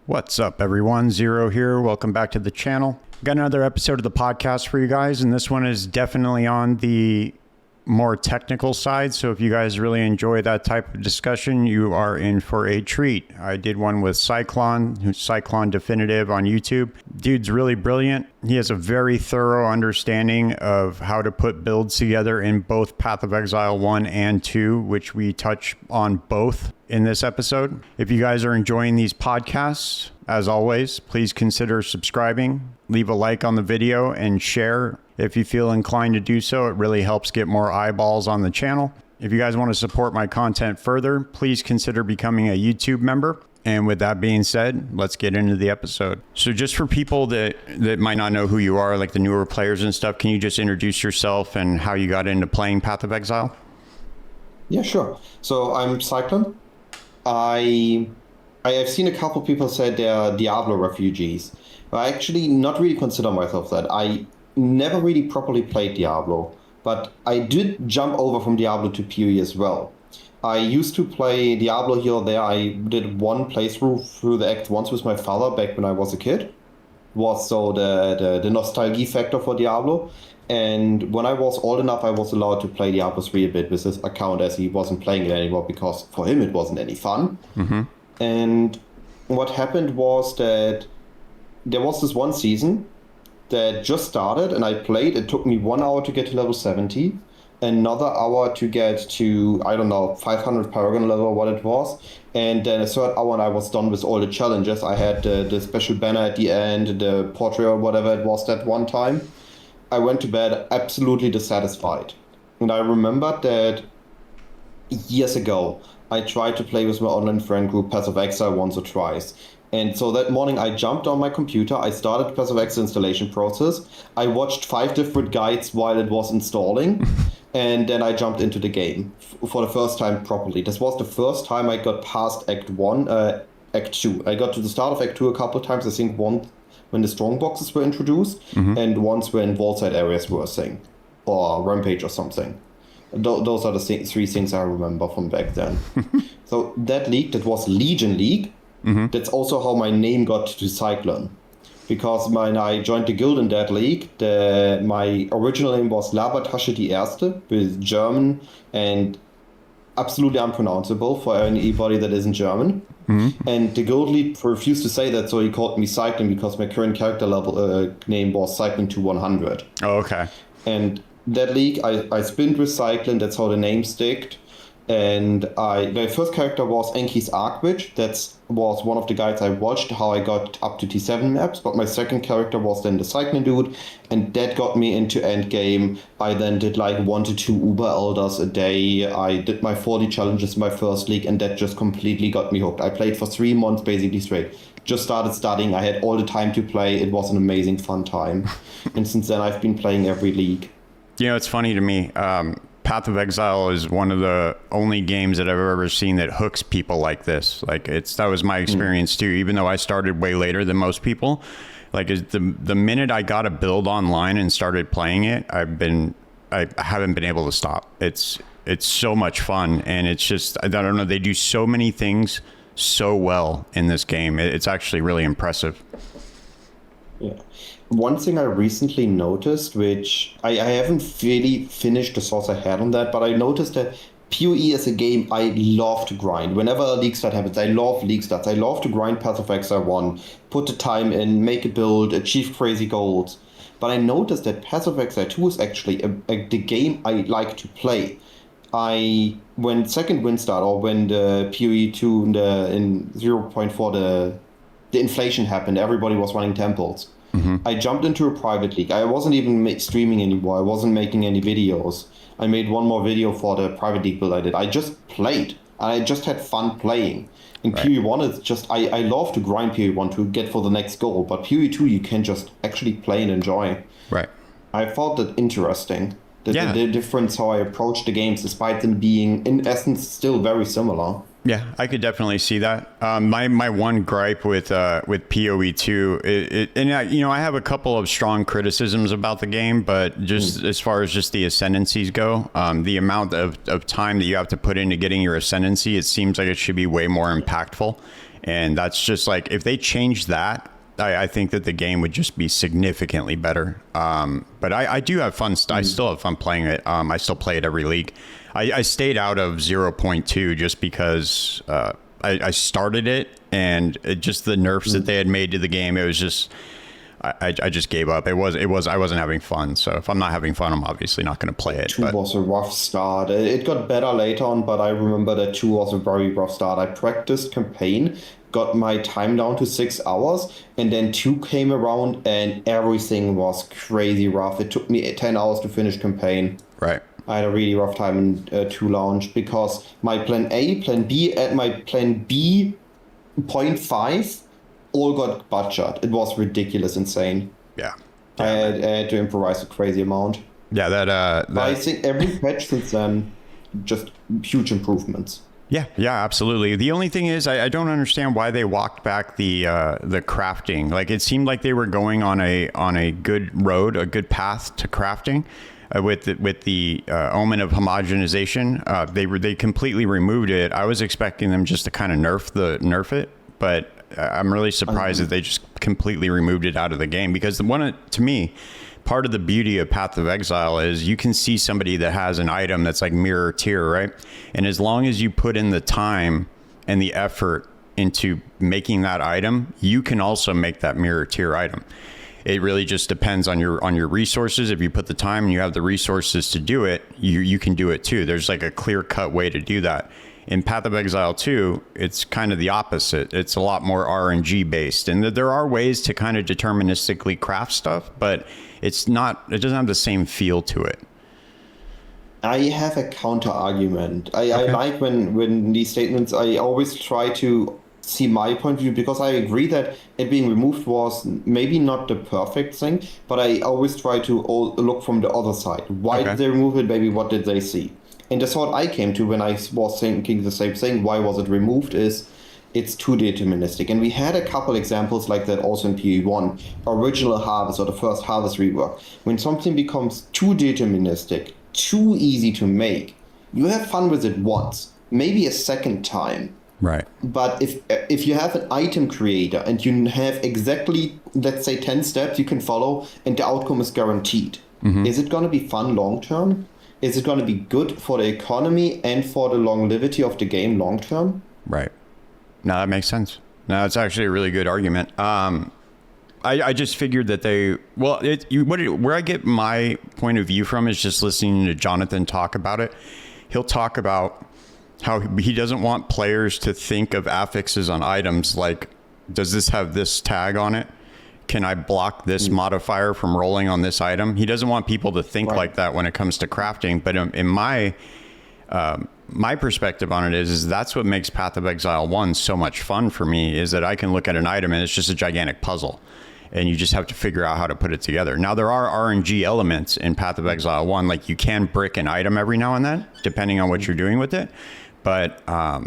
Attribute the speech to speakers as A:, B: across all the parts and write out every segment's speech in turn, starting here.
A: What's up, everyone? Zero here. Welcome back to the channel. Got another episode of the podcast for you guys, and this one is definitely on the more technical side. So if you guys really enjoy that type of discussion, you are in for a treat. I did one with CyclonDefinitiv on YouTube. Dude's really brilliant. He has a very thorough understanding of how to put builds together in both Path of Exile 1 and 2, which we touch on both in this episode. If you guys are enjoying these podcasts, as always, please consider subscribing, leave a like on the video, and share if you feel inclined to do so. It really helps get more eyeballs on the channel. If you guys want to support my content further, please consider becoming a YouTube member. And with that being said, let's get into the episode. So just for people that might not know who you are, like the newer players and stuff, can you just introduce yourself and how you got into playing Path of Exile?
B: Yeah, sure. So I'm Cyclon. I have seen a couple people say they're Diablo refugees. I actually not really consider myself that. I never really properly played Diablo, but I did jump over from Diablo to POE as well. I used to play Diablo here or there. I did one playthrough through the Act once with my father back when I was a kid. Was so the nostalgia factor for Diablo. And when I was old enough, I was allowed to play Diablo 3 a bit with his account, as he wasn't playing it anymore because for him it wasn't any fun. Mm-hmm. And what happened was that there was this one season that just started, and I played. It took me 1 hour to get to level 70, another hour to get to, 500 Paragon level or what it was, and then a third hour and I was done with all the challenges. I had the special banner at the end, the portrait or whatever it was that one time. I went to bed absolutely dissatisfied. And I remembered that years ago, I tried to play with my online friend group Path of Exile once or twice. And so that morning I jumped on my computer, I started the Path of Exile installation process, I watched 5 different guides while it was installing, and then I jumped into the game for the first time properly. This was the first time I got past Act 2. I got to the start of Act 2 a couple of times, I think once when the strong boxes were introduced, and once when Vault-side areas were a thing, or Rampage or something. Those are the 3 things I remember from back then. So that league, that was Legion League. Mm-hmm. That's also how my name got to Cyclon. Because when I joined the guild in that league, my original name was Labertasche die Erste, with German and absolutely unpronounceable for anybody that isn't German. Mm-hmm. And the guild lead refused to say that, so he called me Cyclon because my current character level name was Cyclon 2100.
A: Oh, okay.
B: And that league, I spinned with Cyclon, that's how the name sticked. And my first character was Enki's Archwitch. That was one of the guides I watched, how I got up to T7 maps. But my second character was then the Cyclone dude, and that got me into endgame. I then did like 1 to 2 Uber Elders a day. I did my 40 challenges in my first league, and that just completely got me hooked. I played for 3 months basically straight. Just started studying. I had all the time to play. It was an amazing fun time. And since then I've been playing every league.
A: You know, it's funny to me. Path of Exile is one of the only games that I've ever seen that hooks people like this. Like that was my experience too, even though I started way later than most people. Like the minute I got a build online and started playing it, I haven't been able to stop. It's so much fun, and it's just, I don't know, they do so many things so well in this game. It's actually really impressive.
B: Yeah. One thing I recently noticed, which I haven't really finished the source I had on that, but I noticed that POE is a game I love to grind. Whenever a league start happens, I love league starts. I love to grind Path of Exile 1, put the time in, make a build, achieve crazy goals. But I noticed that Path of Exile 2 is actually the game I like to play. When second win start, or when the POE 2 in 0.4, the inflation happened, everybody was running temples. Mm-hmm. I jumped into a private league. I wasn't even streaming anymore. I wasn't making any videos. I made one more video for the private league build I did. I just played, and I just had fun playing. In right. POE 1, it's just, I love to grind POE 1 to get for the next goal, but POE 2, you can just actually play and enjoy.
A: Right.
B: I found that interesting. The difference how I approach the games, despite them being, in essence, still very similar.
A: Yeah, I could definitely see that. My one gripe with POE 2, I have a couple of strong criticisms about the game, but just as far as just the ascendancies go, the amount of time that you have to put into getting your ascendancy, it seems like it should be way more impactful. And that's just like, if they change that, I think that the game would just be significantly better. But I do have fun. I still have fun playing it. I still play it every league. I stayed out of 0.2 just because I started it, and just the nerfs that they had made to the game, it was just, I just gave up. I wasn't having fun. So if I'm not having fun, I'm obviously not going to play it.
B: 2 was a rough start. It got better later on, but I remember that 2 was a very rough start. I practiced campaign, got my time down to 6 hours, and then 2 came around and everything was crazy rough. It took me 10 hours to finish campaign.
A: Right.
B: I had a really rough time in 2 launch because my plan A, plan B, and my plan B 0.5 all got butchered. It was ridiculous, insane.
A: Yeah.
B: I had to improvise a crazy amount.
A: Yeah, that
B: I think every patch since then, just huge improvements.
A: Yeah, absolutely. The only thing is, I don't understand why they walked back the crafting. Like, it seemed like they were going on a good road, a good path to crafting. With the omen of homogenization, they completely removed it. I was expecting them just to kind of nerf it, but I'm really surprised that they just completely removed it out of the game, because to me, part of the beauty of Path of Exile is you can see somebody that has an item that's like mirror tier, right? And as long as you put in the time and the effort into making that item, you can also make that mirror tier item. It really just depends on your resources. If you put the time and you have the resources to do it, you can do it too. There's like a clear-cut way to do that. In Path of Exile 2, it's kind of the opposite. It's a lot more RNG based, and there are ways to kind of deterministically craft stuff, but it doesn't have the same feel to it.
B: I have a counter argument. I like when these statements, I always try to see my point of view, because I agree that it being removed was maybe not the perfect thing, but I always try to look from the other side. Why did they remove it? Maybe what did they see? And the thought I came to when I was thinking the same thing, why was it removed, is it's too deterministic. And we had a couple examples like that also in POE1, original harvest or the first harvest rework. When something becomes too deterministic, too easy to make, you have fun with it once, maybe a second time.
A: Right.
B: But if you have an item creator and you have exactly, let's say, 10 steps you can follow and the outcome is guaranteed, is it going to be fun long term? Is it going to be good for the economy and for the longevity of the game long term?
A: Right. No, that makes sense. No, it's actually a really good argument. I just figured that where I get my point of view from is just listening to Jonathan talk about it. He'll talk about how he doesn't want players to think of affixes on items like, does this have this tag on it? Can I block this modifier from rolling on this item? He doesn't want people to think like that when it comes to crafting. But in my perspective on it is that's what makes Path of Exile 1 so much fun for me, is that I can look at an item and it's just a gigantic puzzle. And you just have to figure out how to put it together. Now, there are RNG elements in Path of Exile 1. Like, you can brick an item every now and then, depending on what you're doing with it. But I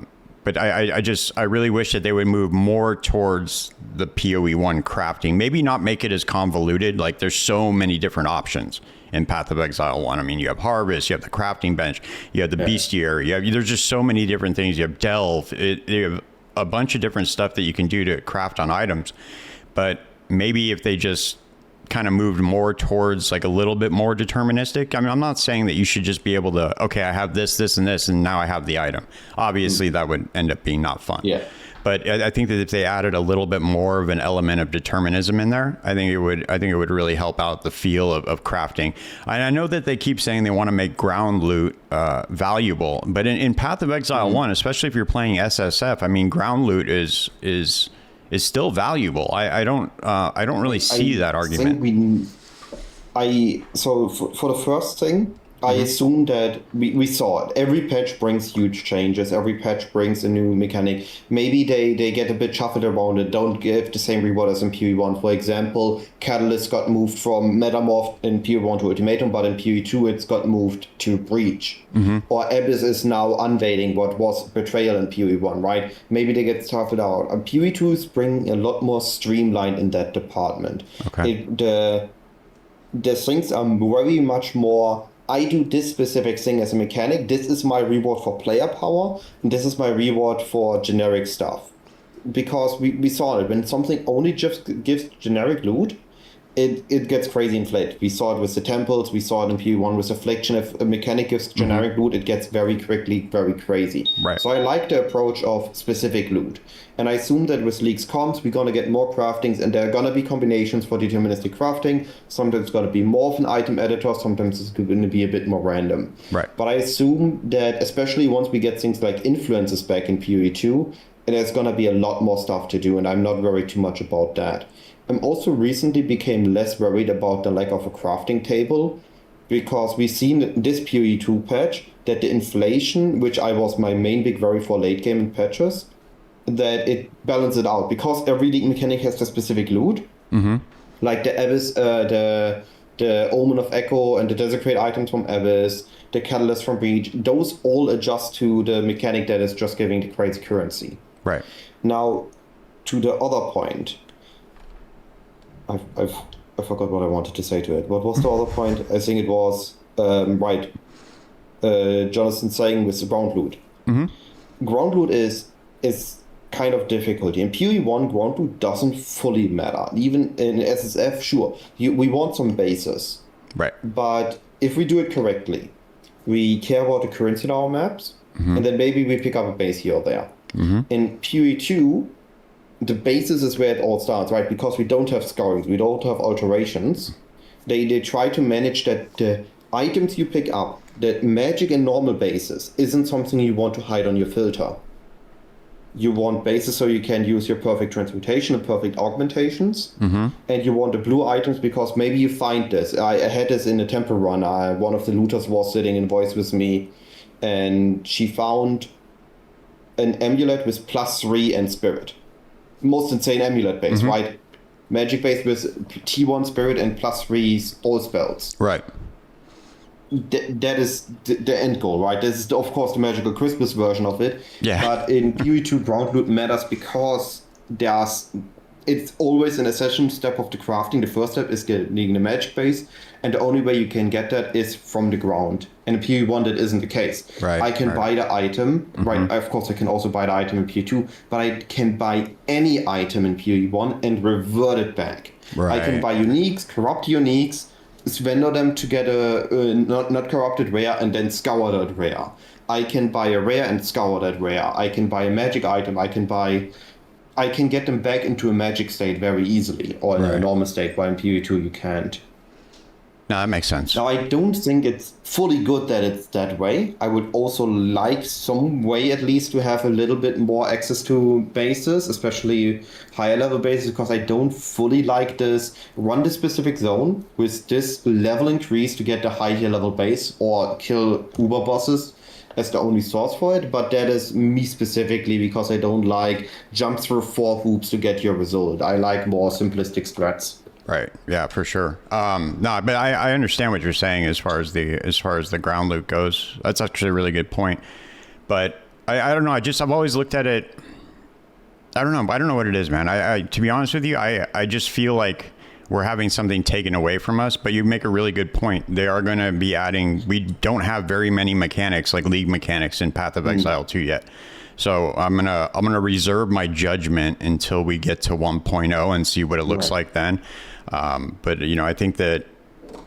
A: really wish that they would move more towards the POE1 crafting. Maybe not make it as convoluted. Like, there's so many different options in Path of Exile 1. I mean, you have Harvest, you have the crafting bench, you have the Bestiary, there's just so many different things. You have Delve, you have a bunch of different stuff that you can do to craft on items. But maybe if they just kind of moved more towards like a little bit more deterministic. I mean, I'm not saying that you should just be able to, okay, I have this, this, and this, and now I have the item. Obviously, that would end up being not fun.
B: Yeah.
A: But I think that if they added a little bit more of an element of determinism in there, I think it would really help out the feel of crafting. And I know that they keep saying they want to make ground loot valuable, but in Path of Exile 1, especially if you're playing SSF, I mean, ground loot is still valuable. I don't really see that argument.
B: So for the first thing, I assume that we saw it. Every patch brings huge changes. Every patch brings a new mechanic. Maybe they get a bit shuffled around it, don't give the same reward as in POE1. For example, Catalyst got moved from Metamorph in POE1 to Ultimatum, but in POE2 it's got moved to Breach. Or Abyss is now unveiling what was Betrayal in POE1, right? Maybe they get shuffled out. POE2 is bringing a lot more streamlined in that department.
A: Okay.
B: The things are very much more, I do this specific thing as a mechanic. This is my reward for player power, and this is my reward for generic stuff. because we saw it. When something only just gives generic loot, it gets crazy inflated. We saw it with the temples, we saw it in PoE1 with Affliction. If a mechanic gives generic loot, it gets very quickly very crazy.
A: Right.
B: So I like the approach of specific loot. And I assume that with League's comps, we're going to get more craftings, and there are going to be combinations for deterministic crafting. Sometimes it's going to be more of an item editor, sometimes it's going to be a bit more random.
A: Right.
B: But I assume that, especially once we get things like influences back in PoE2, there's going to be a lot more stuff to do, and I'm not worried too much about that. I'm also recently became less worried about the lack of a crafting table, because we've seen this PoE2 patch that the inflation, which I was my main big worry for late game in patches, that it balances it out, because every league mechanic has the specific loot, like the Abyss, the Omen of Echo and the Desecrate items from Abyss, the Catalyst from Breach. Those all adjust to the mechanic that is just giving the crazy currency.
A: Right.
B: Now, to the other point, I forgot what I wanted to say to it. What was the other point? I think it was right. Jonathan saying with the ground loot. Ground loot is kind of difficult. In PoE1, ground loot doesn't fully matter. Even in SSF, sure, we want some bases.
A: Right.
B: But if we do it correctly, we care about the currency in our maps, and then maybe we pick up a base here or there. In PoE2, the basis is where it all starts, right? Because we don't have scourings, we don't have alterations. They try to manage that the items you pick up, that magic and normal bases, isn't something you want to hide on your filter. You want bases so you can use your perfect transmutation and perfect augmentations. And you want the blue items because maybe you find this. I had this in a temple run. One of the looters was sitting in voice with me, and she found an amulet with +3 and spirit. Most insane amulet base, right? Magic base with T1 spirit and +3 all spells.
A: Right.
B: That is the end goal, right? This is, of course, the magical Christmas version of it.
A: Yeah.
B: But in PoE2, ground loot matters because it's always an essential step of the crafting. The first step is getting the magic base, and the only way you can get that is from the ground. And in PoE1, that isn't the case.
A: Right.
B: I can buy the item, right? Of course, I can also buy the item in PoE2, but I can buy any item in PoE1 and revert it back.
A: Right.
B: I can buy uniques, corrupt uniques, vendor them to get a not corrupted rare and then scour that rare. I can buy a rare and scour that rare. I can buy a magic item. I can get them back into a magic state very easily, or in a normal state, while in PoE2 you can't.
A: No, that makes sense.
B: Now, I don't think it's fully good that it's that way. I would also like some way at least to have a little bit more access to bases, especially higher level bases, because I don't fully like this run this specific zone with this level increase to get the higher level base or kill uber bosses as the only source for it. But that is me specifically, because I don't like jump through 4 hoops to get your result. I like more simplistic strats.
A: Right. Yeah, for sure. No, but I understand what you're saying as far as the ground loot goes. That's actually a really good point. But I don't know. I've always looked at it. I don't know what it is, man. I to be honest with you, I just feel like we're having something taken away from us. But you make a really good point. They are going to be adding. We don't have very many mechanics like league mechanics in Path of Exile 2 yet. So I'm gonna reserve my judgment until we get to 1.0 and see what it looks like then. But I think that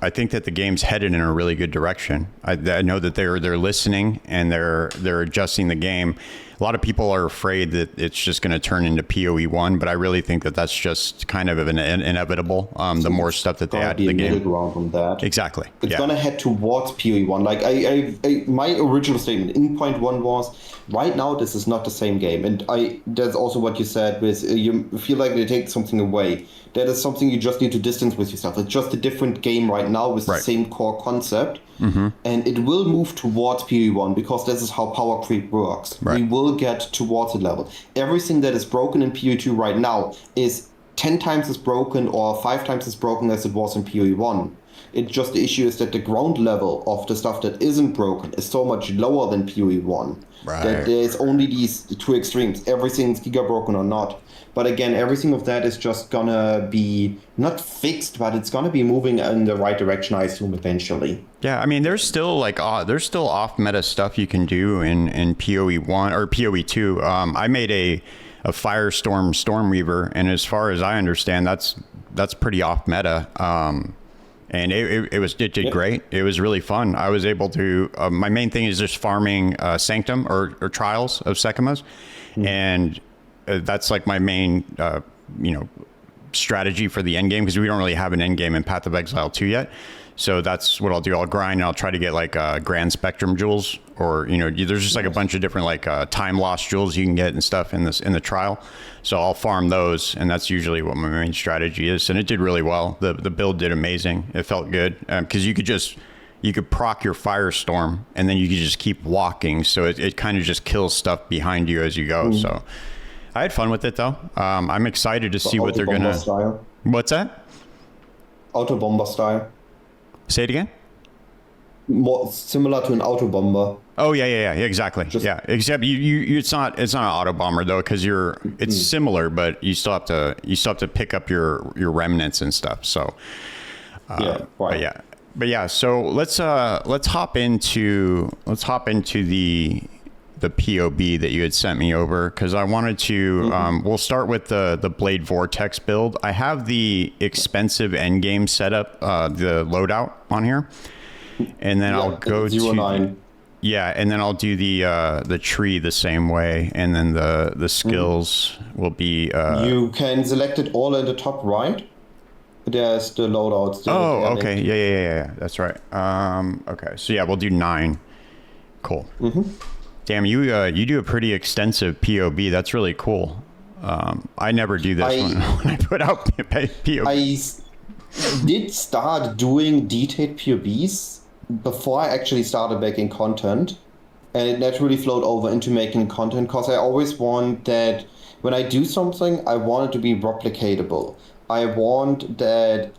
A: the game's headed in a really good direction. I know that they're listening and they're adjusting the game. A lot of people are afraid that it's just going to turn into PoE1, but I really think that that's just kind of an inevitable. The more stuff that they add to the game.
B: Middle ground on that.
A: Exactly.
B: It's going to head towards PoE1. Like I my original statement in point 1 was, right now this is not the same game, and that's also what you said with you feel like they take something away. That is something you just need to distance with yourself. It's just a different game right now with the same core concept. And it will move towards PoE1 because this is how power creep works. We will get towards the level. Everything that is broken in PoE2 right now is 10 times as broken or 5 times as broken as it was in PoE1. It's just the issue is that the ground level of the stuff that isn't broken is so much lower than PoE1. That there's only these 2 extremes. Everything's giga broken or not. But again, everything of that is just gonna be not fixed, but it's gonna be moving in the right direction, I assume, eventually.
A: Yeah, I mean, there's still off meta stuff you can do in PoE1 or PoE2. I made a Firestorm Stormweaver, and as far as I understand, that's pretty off meta. And it did great. It was really fun. I was able to. My main thing is just farming Sanctum or Trials of Sekimas, and that's like my main strategy for the end game, because we don't really have an end game in Path of Exile 2 yet. So that's what I'll do. I'll grind and I'll try to get like Grand Spectrum jewels, or there's just like a bunch of different like time loss jewels you can get and stuff in the trial. So I'll farm those, and that's usually what my main strategy is. And it did really well. The build did amazing. It felt good because you could proc your Firestorm, and then you could just keep walking. So it kind of just kills stuff behind you as you go. So I had fun with it though. I'm excited to see what they're gonna.
B: Style.
A: What's that?
B: Auto bomber style.
A: Say it again.
B: More similar to an auto bomber.
A: Oh yeah, exactly. Except you it's not an auto bomber though, because it's similar, but you still have to pick up your remnants and stuff. So but yeah. So let's hop into the POB that you had sent me over, because I wanted to we'll start with the Blade Vortex build. I have the expensive endgame setup, the loadout on here, and then I'll go to
B: 9.
A: and then I'll do the tree the same way, and then the skills will be
B: you can select it all in the top right. There's the loadouts.
A: Okay. Yeah, that's right. Okay, so yeah, we'll do 9. Cool. Damn, you do a pretty extensive POB. That's really cool. I never do this when I put out POB.
B: I did start doing detailed POBs before I actually started making content, and it naturally flowed over into making content, because I always want that when I do something, I want it to be replicatable. I want that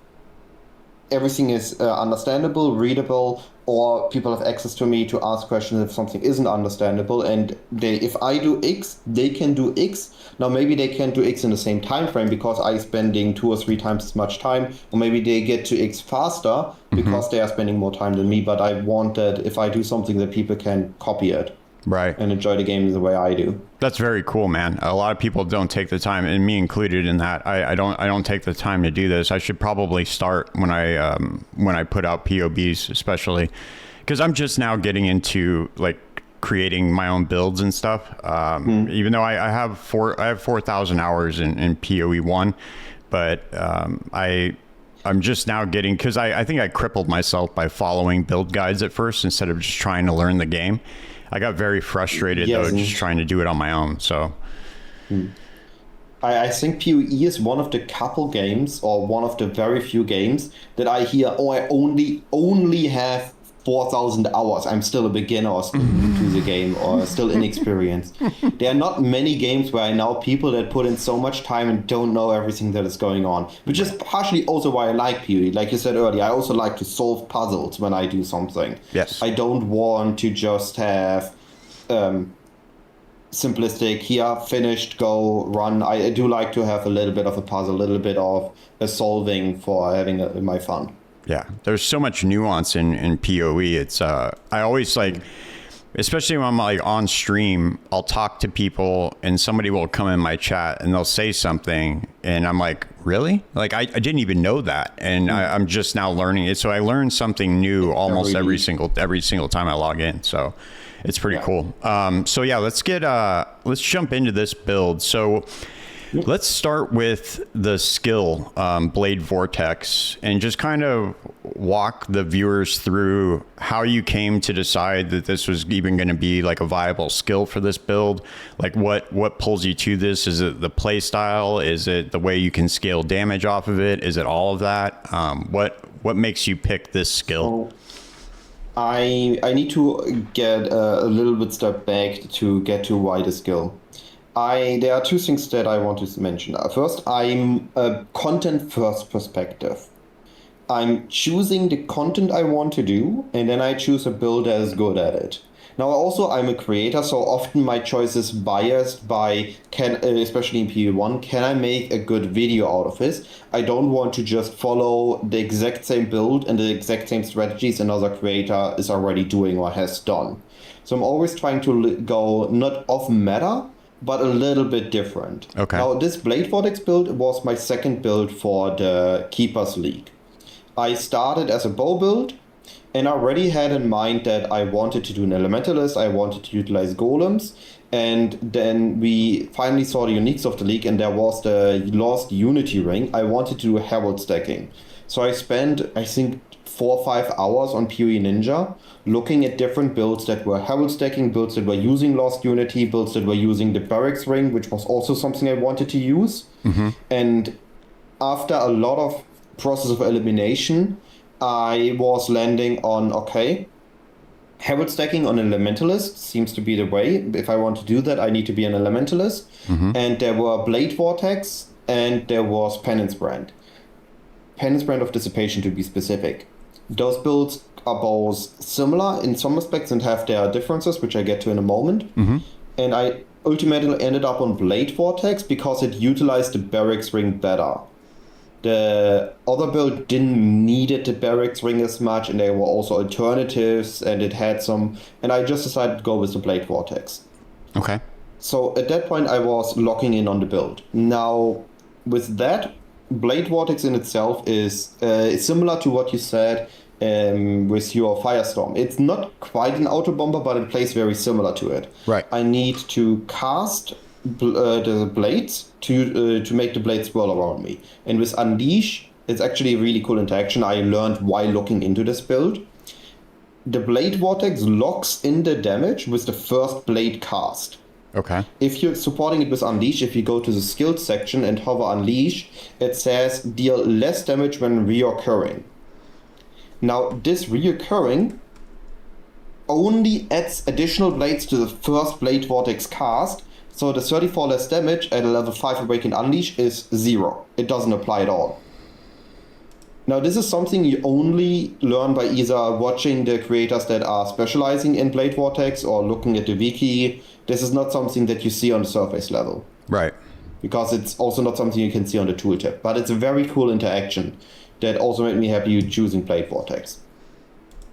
B: everything is understandable, readable, or people have access to me to ask questions if something isn't understandable. And if I do X, they can do X. Now maybe they can't do X in the same time frame because I'm spending 2 or 3 times as much time, or maybe they get to X faster because they are spending more time than me. But I want that if I do something, that people can copy it.
A: Right.
B: And enjoy the game the way I do.
A: That's very cool, man. A lot of people don't take the time, and me included in that. I don't take the time to do this. I should probably start when I put out POBs, especially because I'm just now getting into like creating my own builds and stuff. Even though I have 4,000 hours in POE 1, but I'm just now getting, because I think I crippled myself by following build guides at first instead of just trying to learn the game. I got very frustrated though, just trying to do it on my own. So
B: I think PoE is one of the couple games, or one of the very few games that I hear, I only have 4,000 hours. I'm still a beginner or still new to the game or still inexperienced. There are not many games where I know people that put in so much time and don't know everything that is going on, which is partially also why I like PoE. Like you said earlier, I also like to solve puzzles when I do something.
A: Yes.
B: I don't want to just have simplistic, here, finished, go, run. I do like to have a little bit of a puzzle, a little bit of a solving for having my fun.
A: Yeah, there's so much nuance in PoE. It's I always like, especially when I'm like on stream, I'll talk to people and somebody will come in my chat and they'll say something and I'm like, really? Like I didn't even know that, and I'm just now learning it. So I learn something new almost every single time I log in. So it's pretty cool. So yeah, let's jump into this build. So let's start with the skill, Blade Vortex, and just kind of walk the viewers through how you came to decide that this was even going to be like a viable skill for this build. Like what pulls you to this? Is it the play style? Is it the way you can scale damage off of it? Is it all of that? What makes you pick this skill?
B: I need to get a little bit step back to get to why the skill. There are 2 things that I want to mention. First, I'm a content-first perspective. I'm choosing the content I want to do, and then I choose a build that is good at it. Now, also, I'm a creator, so often my choice is biased by, especially in PE1, can I make a good video out of this? I don't want to just follow the exact same build and the exact same strategies another creator is already doing or has done. So I'm always trying to go not off meta, but a little bit different.
A: Okay.
B: Now, this Blade Vortex build was my second build for the Keepers League. I started as a bow build, and I already had in mind that I wanted to do an Elementalist, I wanted to utilize Golems, and then we finally saw the uniques of the league, and there was the Lost Unity Ring. I wanted to do Herald stacking. So I spent, I think, 4 or 5 hours on POE Ninja, looking at different builds that were Herald stacking, builds that were using Lost Unity, builds that were using the Barracks Ring, which was also something I wanted to use. And after a lot of process of elimination, I was landing on, okay, Herald stacking on Elementalist seems to be the way. If I want to do that, I need to be an Elementalist. And there were Blade Vortex, and there was Penance Brand. Penance Brand of Dissipation, to be specific. Those builds are both similar in some aspects and have their differences, which I get to in a moment. And I ultimately ended up on Blade Vortex because it utilized the Barracks Ring better. The other build didn't need the Barracks Ring as much, and there were also alternatives, and it had some... And I just decided to go with the Blade Vortex.
A: Okay.
B: So at that point, I was locking in on the build. Now, with that, Blade Vortex in itself is similar to what you said with your Firestorm. It's not quite an auto bomber, but it plays very similar to it.
A: Right.
B: I need to cast the blades to make the blades swirl around me. And with Unleash, it's actually a really cool interaction I learned while looking into this build. The Blade Vortex locks in the damage with the first blade cast.
A: Okay.
B: If you're supporting it with Unleash, if you go to the skills section and hover Unleash, it says deal less damage when reoccurring. Now, this reoccurring only adds additional blades to the first Blade Vortex cast, so the 34 less damage at a level 5 Awakened Unleash is 0. It doesn't apply at all. Now, this is something you only learn by either watching the creators that are specializing in Blade Vortex or looking at the wiki. This is not something that you see on the surface level.
A: Right.
B: Because it's also not something you can see on the tooltip. But it's a very cool interaction that also made me happy choosing Blade Vortex.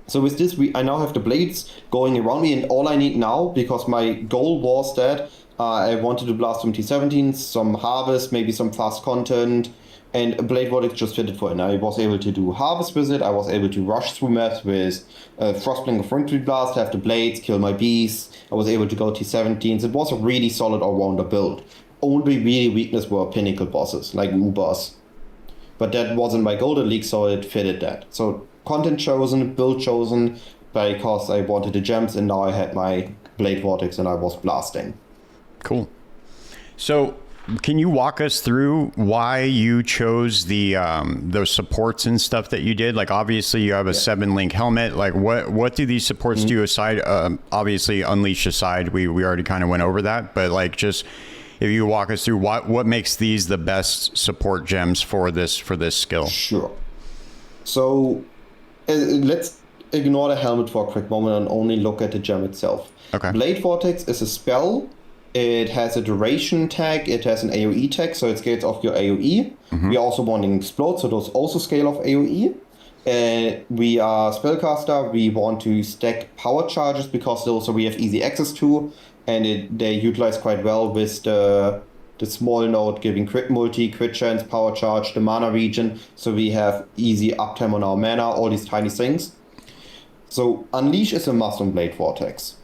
B: So with this, I now have the blades going around me, and all I need now, because my goal was that I wanted to blast some T17s, some Harvest, maybe some fast content, and Blade Vortex just fitted for it. I was able to do Harvest with it, I was able to rush through maps with Frostblink of Infantry Blast, have the blades, kill my beasts, I was able to go T17s. It was a really solid all-rounder build. Only really weakness were pinnacle bosses, like Ubers. But that wasn't my Golden League, so it fitted that. So content chosen, build chosen, because I wanted the gems, and now I had my Blade Vortex and I was blasting.
A: Cool. So can you walk us through why you chose those supports and stuff that you did? Like, obviously you have a 7-link helmet. Like, what do these supports do aside? Obviously, Unleash aside, we already kind of went over that. But like, just if you walk us through what makes these the best support gems for this skill.
B: Sure. So let's ignore the helmet for a quick moment and only look at the gem itself.
A: Okay.
B: Blade Vortex is a spell. It has a duration tag, it has an AoE tag, so it scales off your AoE. We are also wanting Explode, so those also scale off AoE. We are Spellcaster, we want to stack power charges because those we have easy access to, and they utilize quite well with the small node giving crit multi, crit chance, power charge, the mana regen, so we have easy uptime on our mana, all these tiny things. So Unleash is a must on Blade Vortex.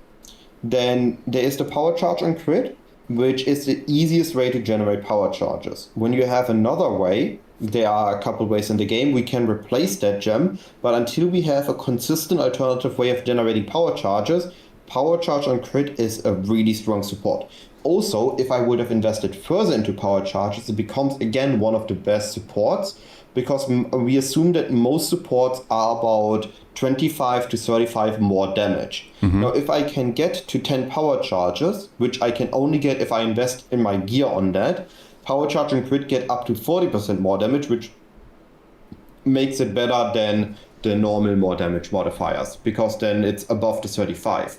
B: Then there is the power charge on crit, which is the easiest way to generate power charges. When you have another way, there are a couple ways in the game, we can replace that gem, but until we have a consistent alternative way of generating power charges, power charge on crit is a really strong support. Also, if I would have invested further into power charges, it becomes again one of the best supports, because we assume that most supports are about 25 to 35 more damage. Now, if I can get to 10 power charges, which I can only get if I invest in my gear on that, power charge and crit get up to 40% more damage, which makes it better than the normal more damage modifiers, because then it's above the 35.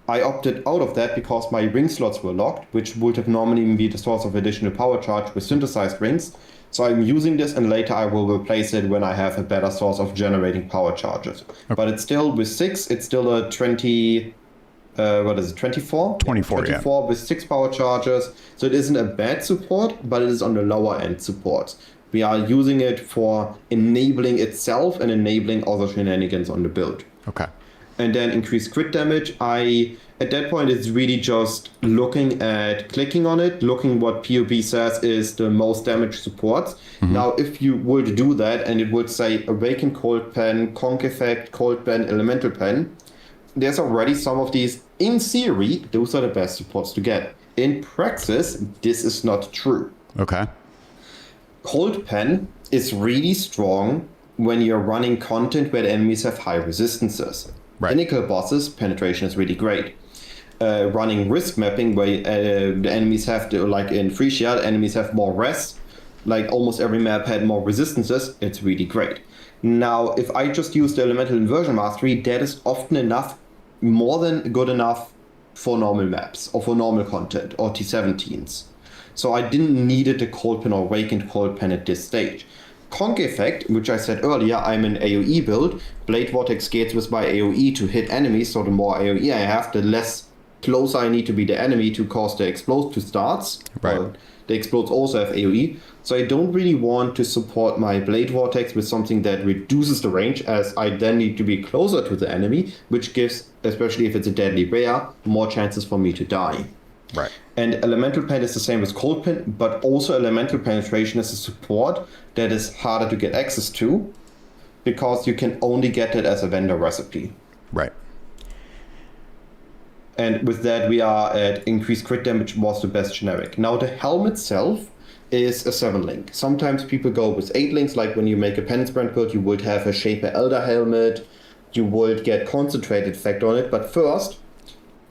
B: I opted out of that because my ring slots were locked, which would have normally been the source of additional power charge with synthesized rings. So I'm using this, and later I will replace it when I have a better source of generating power charges. Okay. But it's still, with 6, it's still a 20 what is it, 24?
A: 24,
B: 24 with 6 power chargers. So it isn't a bad support, but it is on the lower end support. We are using it for enabling itself and enabling other shenanigans on the build.
A: Okay.
B: And then increased crit damage. At that point, it's really just clicking on it, looking what POB says is the most damage supports. Mm-hmm. Now, if you would do that and it would say Awaken Cold Pen, Conk Effect, Cold Pen, Elemental Pen, there's already some of these. In theory, those are the best supports to get. In praxis, this is not true.
A: Okay.
B: Cold Pen is really strong when you're running content where the enemies have high resistances.
A: Right.
B: Pinnacle bosses, penetration is really great. Running risk mapping where the enemies have to, like in Frisia, the enemies have more res, like almost every map had more resistances, it's really great. Now, if I just use the Elemental Inversion Mastery, that is often enough, more than good enough for normal maps or for normal content or T17s. So I didn't need the Cold Pen or Awakened Cold Pen at this stage. Conk Effect, which I said earlier, I'm an AoE build. Blade Vortex gates with my AoE to hit enemies, so the more AoE I have, the less closer I need to be the enemy to cause the explode to start.
A: Right.
B: The explodes also have AoE, so I don't really want to support my Blade Vortex with something that reduces the range, as I then need to be closer to the enemy, which gives, especially if it's a deadly bear, more chances for me to die.
A: Right.
B: And Elemental Pen is the same as Cold Pen, but also Elemental Penetration is a support that is harder to get access to, because you can only get it as a vendor recipe.
A: Right.
B: And with that, we are at increased crit damage was the best generic. Now, the helm itself is a 7-link. Sometimes people go with 8 links, like when you make a Penance Brand build, you would have a Shaper Elder helmet, you would get Concentrated Effect on it, but first,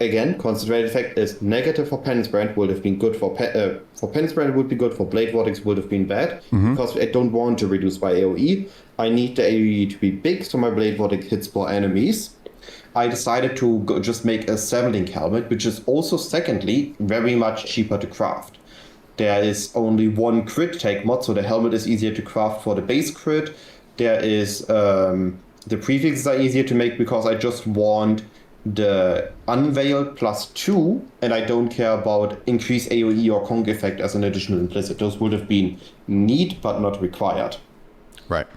B: again, Concentrated Effect is negative for Penance Brand, would have been good for Penance Brand, it would be good, for Blade Vortex would have been bad, because I don't want to reduce my AoE. I need the AoE to be big, so my Blade Vortex hits more enemies. I decided to just make a 7-link helmet, which is also, secondly, very much cheaper to craft. There is only one crit take mod, so the helmet is easier to craft for the base crit. There is the prefixes are easier to make because I just want the Unveiled +2, and I don't care about increased AoE or Conk Effect as an additional implicit. Those would have been neat, but not required.
A: Right.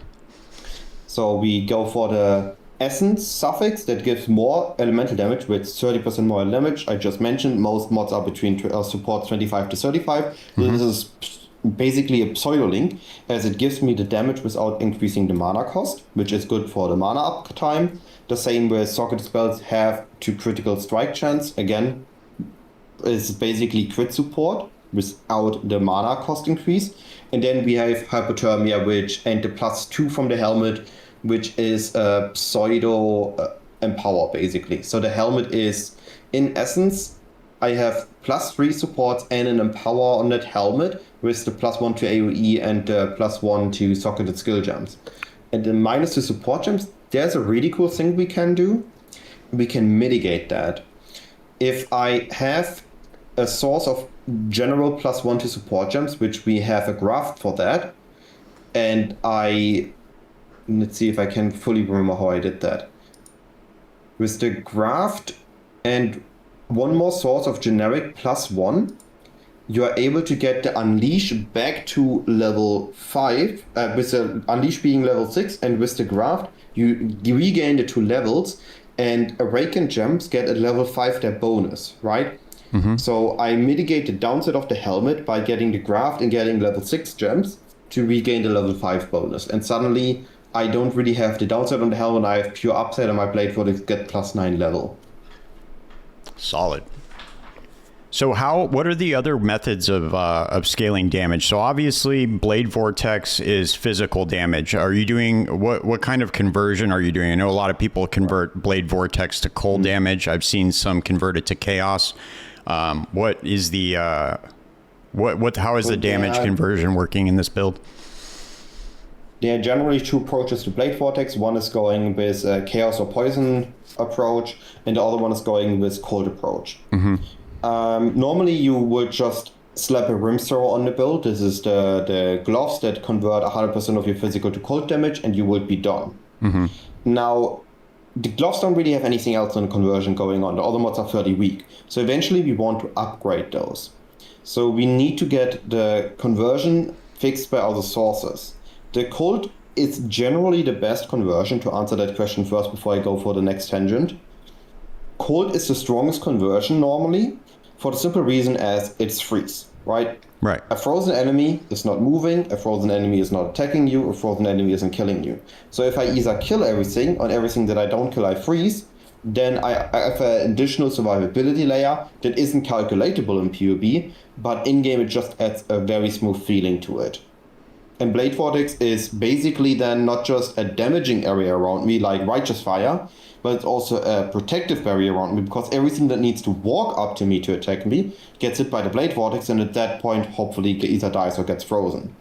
A: So
B: we go for the Essence suffix that gives more elemental damage with 30% more damage. I just mentioned most mods are between support 25 to 35. This is basically a pseudo link, as it gives me the damage without increasing the mana cost, which is good for the mana up time. The same with socket spells have to critical strike chance. Again, it's basically crit support without the mana cost increase. And then we have Hypothermia, and the +2 from the helmet, which is a pseudo empower, basically. So the helmet is, in essence, I have +3 supports and an empower on that helmet with the +1 to AoE and the +1 to socketed skill gems. And the -2 support gems, there's a really cool thing we can do. We can mitigate that. If I have a source of general +1 to support gems, which we have a graph for that, and let's see if I can fully remember how I did that. With the graft and one more source of generic +1, you are able to get the Unleash back to level 5, with the Unleash being level 6, and with the graft, you regain the 2 levels, and Awakened Gems get a level 5 their bonus, right? So I mitigate the downside of the helmet by getting the graft and getting level 6 gems to regain the level 5 bonus. And suddenly, I don't really have the downside on the helmet, I have pure upside, and my Blade Vortex get +9 level.
A: Solid. So what are the other methods of scaling damage? So obviously Blade Vortex is physical damage. Are you doing, what kind of conversion are you doing? I know a lot of people convert Blade Vortex to cold damage. I've seen some convert it to chaos. What is the, how is the damage conversion working in this build?
B: There are generally 2 approaches to Blade Vortex. One is going with a Chaos or Poison approach, and the other one is going with Cold approach. Normally, you would just slap a Rim Thrower on the build. This is the gloves that convert 100% of your physical to cold damage, and you would be done. Now, the gloves don't really have anything else on conversion going on. The other mods are fairly weak. So eventually we want to upgrade those. So we need to get the conversion fixed by other sources. The cold is generally the best conversion, to answer that question first before I go for the next tangent. Cold is the strongest conversion normally, for the simple reason as it's freeze, right?
A: Right.
B: A frozen enemy is not moving, a frozen enemy is not attacking you, a frozen enemy isn't killing you. So if I either kill everything, on everything that I don't kill I freeze, then I have an additional survivability layer that isn't calculatable in PoE, but in-game it just adds a very smooth feeling to it. And Blade Vortex is basically then not just a damaging area around me like Righteous Fire, but it's also a protective barrier around me, because everything that needs to walk up to me to attack me gets hit by the Blade Vortex, and at that point hopefully either dies or gets frozen.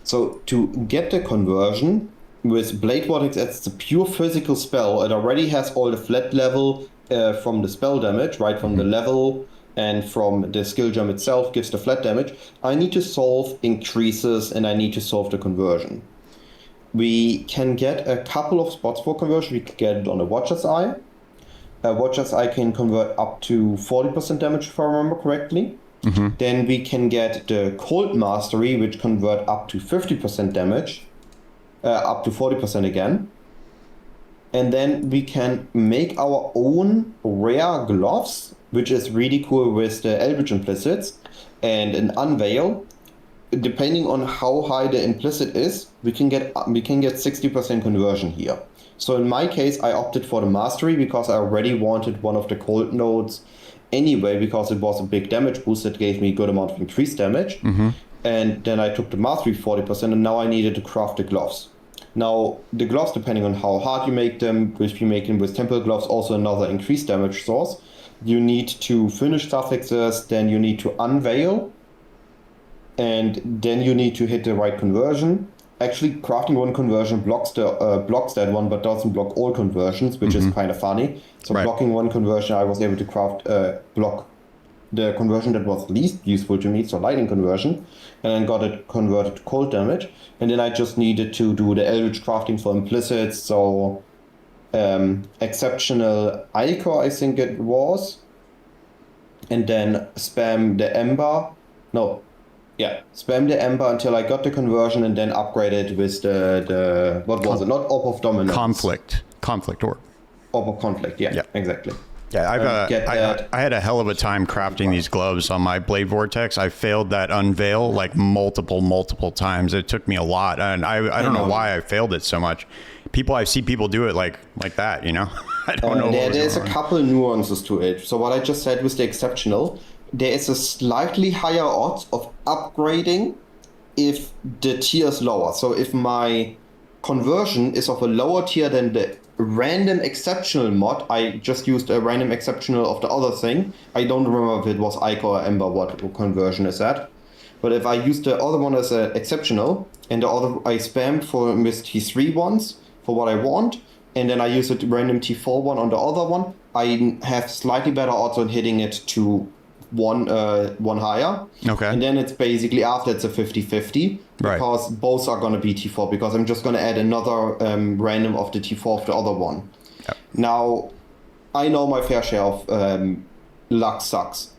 B: So to get the conversion with Blade Vortex as a pure physical spell, it already has all the flat level from the spell damage, right, from the level and from the skill gem itself gives the flat damage. I need to solve increases and I need to solve the conversion. We can get a couple of spots for conversion. We can get it on a Watcher's Eye. A Watcher's Eye can convert up to 40% damage, if I remember correctly. Mm-hmm. Then we can get the Cold Mastery, which convert up to 50% damage, up to 40% again. And then we can make our own rare gloves, which is really cool with the Eldritch Implicits, and an Unveil. Depending on how high the implicit is, we can get 60% conversion here. So in my case, I opted for the Mastery because I already wanted one of the cold nodes anyway, because it was a big damage boost that gave me a good amount of increased damage. Mm-hmm. And then I took the Mastery 40%, and now I needed to craft the gloves. Now, the gloves, depending on how hard you make them, if you make them with Temple gloves, also another increased damage source. You need to finish suffixes, then you need to unveil, and then you need to hit the right conversion. Actually, crafting one conversion blocks that one, but doesn't block all conversions, which is kind of funny. So blocking one conversion, I was able to block the conversion that was least useful to me, so lightning conversion, and then got it converted to cold damage. And then I just needed to do the Eldritch crafting for implicits, so exceptional Ichor, I think it was, and then spam the Ember. Spam the Ember until I got the conversion, and then upgrade it with the what was it? Not Orb of Dominance.
A: Conflict Orb.
B: Orb of Conflict, yeah. Exactly.
A: Yeah, I had a hell of a time crafting these gloves on my Blade Vortex. I failed that Unveil like multiple times. It took me a lot, and I don't know why I failed it so much. I see people do it like that, you know? I don't know.
B: There's a couple nuances to it. So what I just said was the exceptional. There is a slightly higher odds of upgrading if the tier is lower. So if my conversion is of a lower tier than the random exceptional mod, I just used a random exceptional of the other thing. I don't remember if it was Ichor or Ember, what conversion is that. But if I use the other one as an exceptional, and the other I spam for with T3 ones for what I want, and then I use a random T4 one on the other one, I have slightly better odds on hitting it to one higher. Okay. And then it's basically after it's a 50-50 because both are going to be T4, because I'm just going to add another random of the T4 of the other one. Yep. Now, I know my fair share of luck sucks.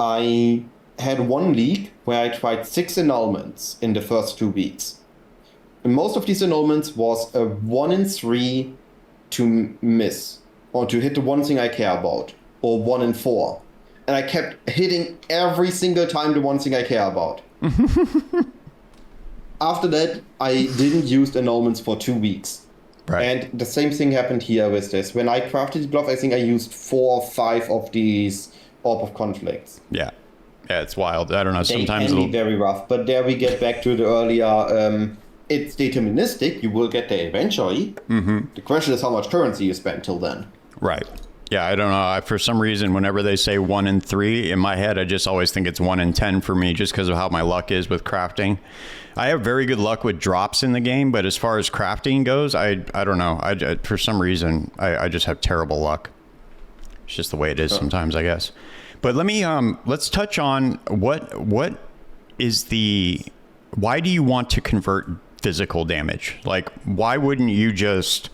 B: I had one league where I tried 6 annulments in the first 2 weeks. And most of these annulments was a 1 in 3 to miss, or to hit the one thing I care about, or 1 in 4. And I kept hitting every single time the one thing I care about. After that, I didn't use annulments for 2 weeks. Right. And the same thing happened here with this. When I crafted the glove, I think I used 4 or 5 of these Orb of Conflicts.
A: Yeah. Yeah, it's wild. I don't know. Sometimes
B: they can be very rough. But there we get back to the earlier... it's deterministic. You will get there eventually. Mm-hmm. The question is how much currency you spend till then.
A: Right. Yeah, I don't know. For some reason, whenever they say 1 in 3, in my head, I just always think it's 1 in 10 for me, just because of how my luck is with crafting. I have very good luck with drops in the game, but as far as crafting goes, I don't know. For some reason, I just have terrible luck. It's just the way it is sometimes, I guess. But let's touch on what is why do you want to convert physical damage? Like, why wouldn't you just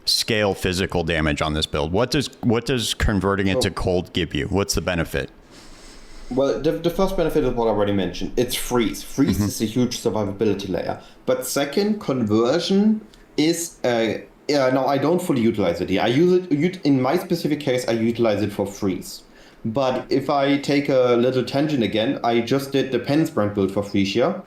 A: scale physical damage on this build? What does converting it to cold give you? What's the benefit?
B: Well, the first benefit is what I already mentioned. It's freeze. Freeze is a huge survivability layer. But second, conversion is now I don't fully utilize it here. I use it in my specific case. I utilize it for freeze. But if I take a little tangent again, I just did the Penance Brand build for Frisia,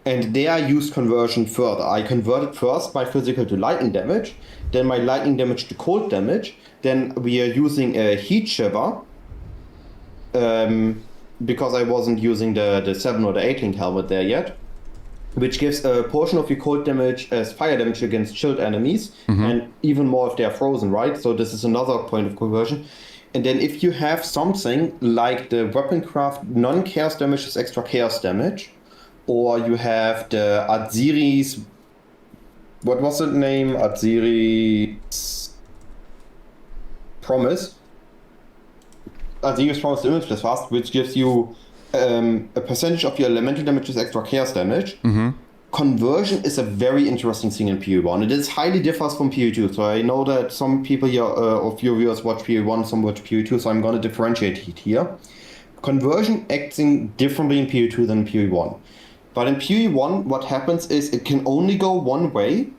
B: and there I used conversion further. I converted first my physical to lightning damage, then my lightning damage to cold damage. Then we are using a heat shiver. Because I wasn't using the 7 or the 8 link helmet there yet, which gives a portion of your cold damage as fire damage against chilled enemies, and even more if they are frozen, right? So this is another point of conversion. And then if you have something like the weapon craft non-chaos damage is extra chaos damage, or you have the Atziri's, what was the name? Atziri's Promise. Atziri's Promise Limitless Fast, which gives you a percentage of your elemental damage is extra chaos damage. Conversion is a very interesting thing in POE1. It is highly differs from POE2. So I know that some people here of your viewers watch POE1, some watch POE2, so I'm going to differentiate it here. Conversion acting differently in POE2 than in POE1. But in POE1, what happens is it can only go one way,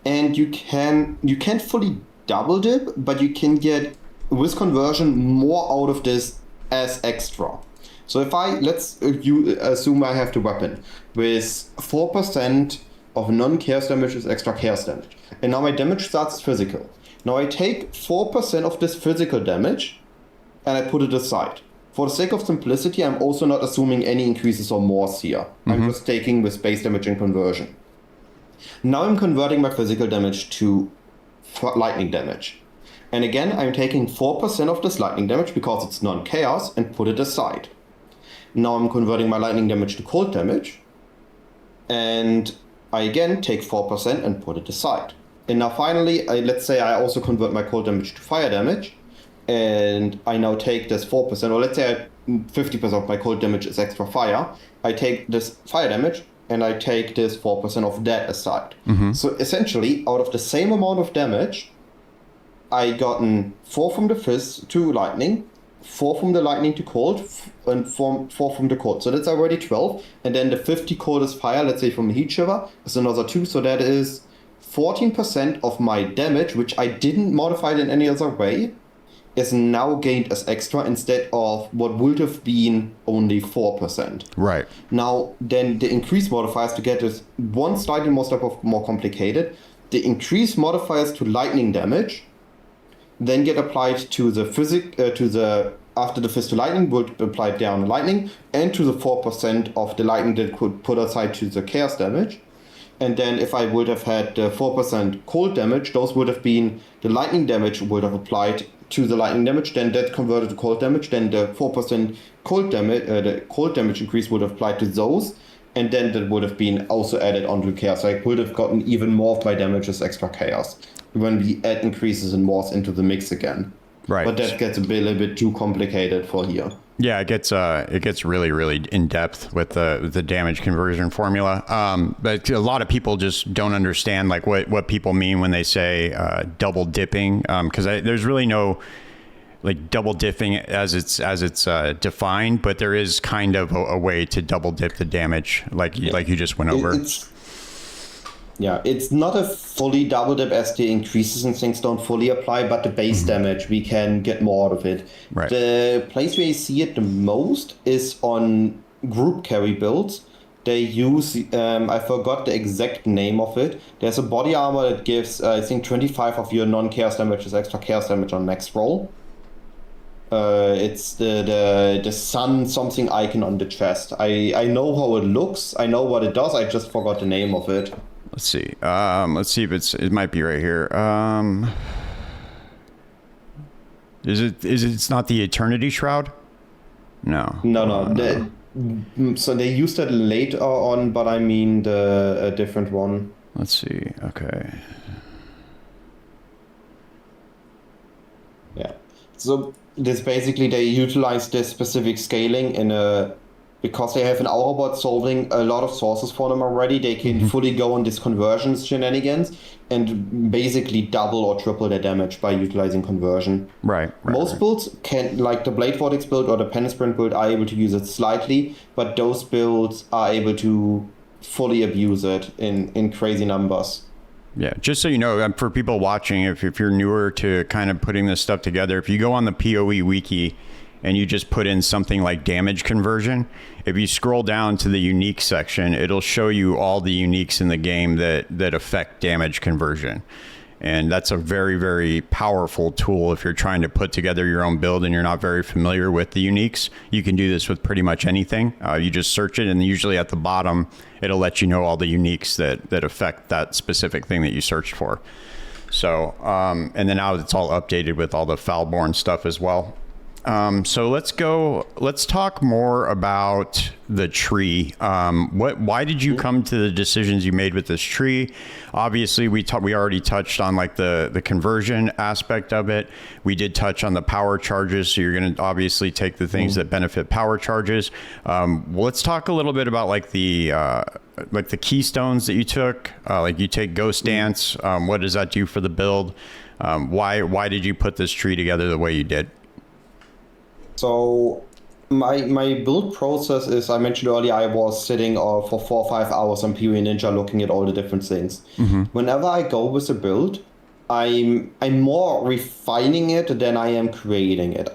B: and you can't fully double dip, but you can get with conversion more out of this as extra. So if let's assume I have the weapon with 4% of non-chaos damage is extra chaos damage, and now my damage starts as physical. Now I take 4% of this physical damage and I put it aside. For the sake of simplicity, I'm also not assuming any increases or mores here. I'm just taking with base damage and conversion. Now I'm converting my physical damage to lightning damage. And again, I'm taking 4% of this lightning damage because it's non-chaos and put it aside. Now I'm converting my lightning damage to cold damage. And I again take 4% and put it aside. And now finally, let's say I also convert my cold damage to fire damage. And I now take this 4%, or let's say 50% of my cold damage is extra fire. I take this fire damage and I take this 4% of that aside. So essentially, out of the same amount of damage, I gotten 4 from the fizz to lightning, 4 from the lightning to cold, and 4 from the cold. So that's already 12. And then the 50 coldest fire, let's say from the heat shiver, is another 2. So that is 14% of my damage, which I didn't modify it in any other way, is now gained as extra instead of what would have been only 4%.
A: Right.
B: Now, then the increase modifiers to get this one slightly more complicated. The increase modifiers to lightning damage then get applied to the after the fist to lightning would apply down the lightning, and to the 4% of the lightning that could put aside to the chaos damage. And then if I would have had the 4% cold damage, those would have been the lightning damage would have applied to the lightning damage, then that converted to cold damage, then the 4% cold damage, the cold damage increase would have applied to those, and then that would have been also added onto chaos. So I would have gotten even more of my damage as extra chaos when we add increases and mores into the mix again.
A: Right.
B: But that gets a little bit too complicated for here.
A: Yeah, it gets really, really in depth with the damage conversion formula. But a lot of people just don't understand like what people mean when they say double dipping, because there's really no like double dipping as it's defined, but there is kind of a way to double dip the damage, like you just went over.
B: It's not a fully double dip as the increases and things don't fully apply, but the base damage, we can get more out of it.
A: Right.
B: The place where you see it the most is on group carry builds. They use, I forgot the exact name of it. There's a body armor that gives, I think, 25 of your non-chaos damage is extra chaos damage on max roll. It's the sun something icon on the chest. I know how it looks. I know what it does. I just forgot the name of it.
A: Let's see. Let's see if it might be right here. It's not the Eternity Shroud? No. So they used that later on, but I mean a different one.
B: Let's see. Okay. Yeah. So this basically they utilize this specific scaling in a because they have an aura bot solving a lot of sources for them already. They can fully go on this conversions shenanigans and basically double or triple their damage by utilizing conversion.
A: Right.
B: Most builds can, like the Blade Vortex build or the Pen Sprint build, are able to use it slightly, but those builds are able to fully abuse it in crazy numbers.
A: Yeah, just so you know, for people watching, if you're newer to kind of putting this stuff together, if you go on the POE wiki and you just put in something like damage conversion, if you scroll down to the unique section, it'll show you all the uniques in the game that affect damage conversion. And that's a very, very powerful tool if you're trying to put together your own build and you're not very familiar with the uniques. You can do this with pretty much anything. You just search it, and usually at the bottom, it'll let you know all the uniques that affect that specific thing that you searched for. So, and then now it's all updated with all the Foulborn stuff as well. So let's talk more about the tree. Why did you come to the decisions you made with this tree? Obviously, we already touched on like the conversion aspect of it. We did touch on the power charges. So you're going to obviously take the things that benefit power charges. Let's talk a little bit about like the keystones that you took. Like you take Ghost Dance. What does that do for the build? Why did you put this tree together the way you did?
B: So my build process is, I mentioned earlier, I was sitting for 4 or 5 hours on POE Ninja looking at all the different things. Whenever I go with a build, I'm more refining it than I am creating it.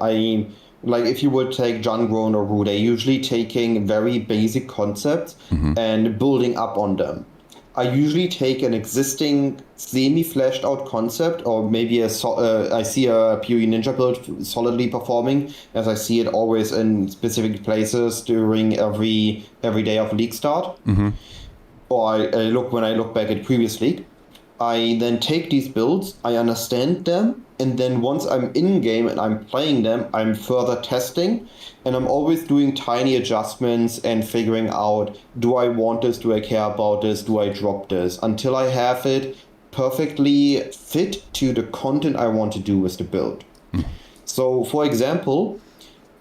B: Like if you would take John Grown or Rue, they're usually taking very basic concepts and building up on them. I usually take an existing semi-fleshed out concept, or maybe I see a POE Ninja build solidly performing, as I see it always in specific places during every day of league start. Or when I look back at previous league, I then take these builds, I understand them, and then once I'm in game and I'm playing them, I'm further testing, and I'm always doing tiny adjustments and figuring out, do I want this, do I care about this, do I drop this, until I have it perfectly fit to the content I want to do with the build. So for example,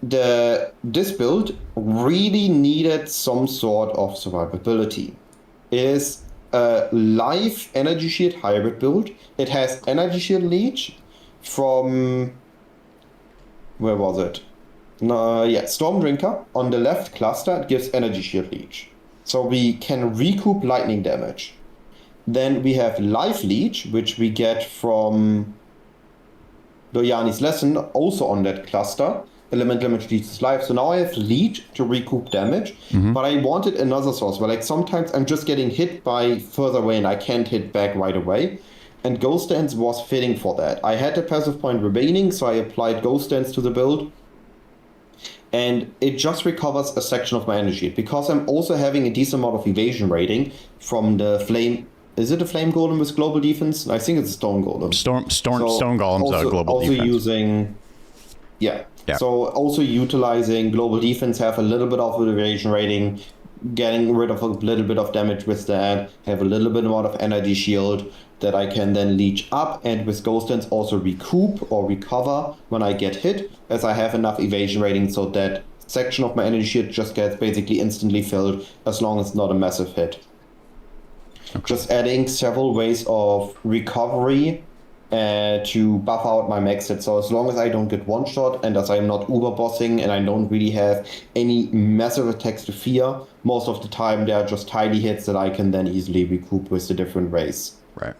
B: this build really needed some sort of survivability. It is a live energy shield hybrid build. It has energy shield leech from, where was it? Storm Drinker. On the left cluster, it gives energy shield leech. So we can recoup lightning damage. Then we have life leech, which we get from Doyani's lesson, also on that cluster. Elemental damage leads to life. So now I have leech to recoup damage, but I wanted another source where, like, sometimes I'm just getting hit by further away and I can't hit back right away. And Ghost Dance was fitting for that. I had a passive point remaining, so I applied Ghost Dance to the build. And it just recovers a section of my energy. Because I'm also having a decent amount of evasion rating from the flame. Is it a flame golem with global defense? I think it's a stone golem.
A: Stone golem's global defense.
B: Also using, yeah. So also utilizing global defense, have a little bit of evasion rating, getting rid of a little bit of damage with that, have a little bit amount of energy shield that I can then leech up, and with Ghost Dance also recoup or recover when I get hit, as I have enough evasion rating so that section of my energy shield just gets basically instantly filled as long as it's not a massive hit. Okay. Just adding several ways of recovery to buff out my max hit. So as long as I don't get one shot, and as I'm not uber bossing and I don't really have any massive attacks to fear, most of the time they are just tiny hits that I can then easily recoup with the different ways.
A: Right.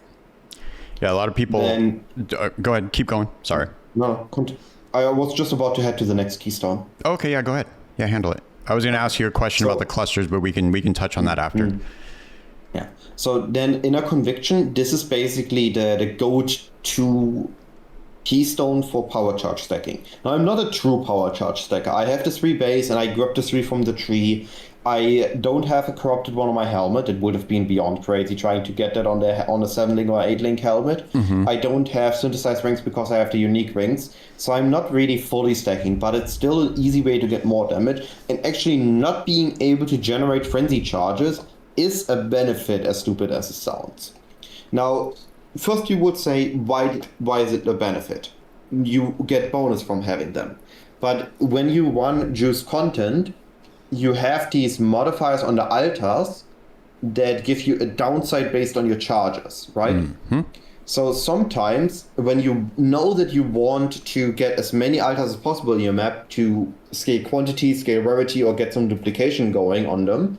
A: Yeah, a lot of people... go ahead, keep going. Sorry.
B: No, I was just about to head to the next keystone.
A: Okay, yeah, go ahead. Yeah, handle it. I was going to ask you a question about the clusters, but we can touch on that after.
B: Yeah. So then Inner Conviction, this is basically the go-to keystone for power charge stacking. Now, I'm not a true power charge stacker. I have the 3 base and I grabbed the 3 from the tree. I don't have a corrupted one on my helmet. It would have been beyond crazy trying to get that on a 7-link or 8-link helmet. I don't have synthesized rings because I have the unique rings. So I'm not really fully stacking, but it's still an easy way to get more damage. And actually not being able to generate frenzy charges is a benefit, as stupid as it sounds. Now, first you would say, why is it a benefit? You get bonus from having them. But when you run juice content, you have these modifiers on the altars that give you a downside based on your charges, right? Mm-hmm. So sometimes when you know that you want to get as many altars as possible in your map to scale quantity, scale rarity, or get some duplication going on them,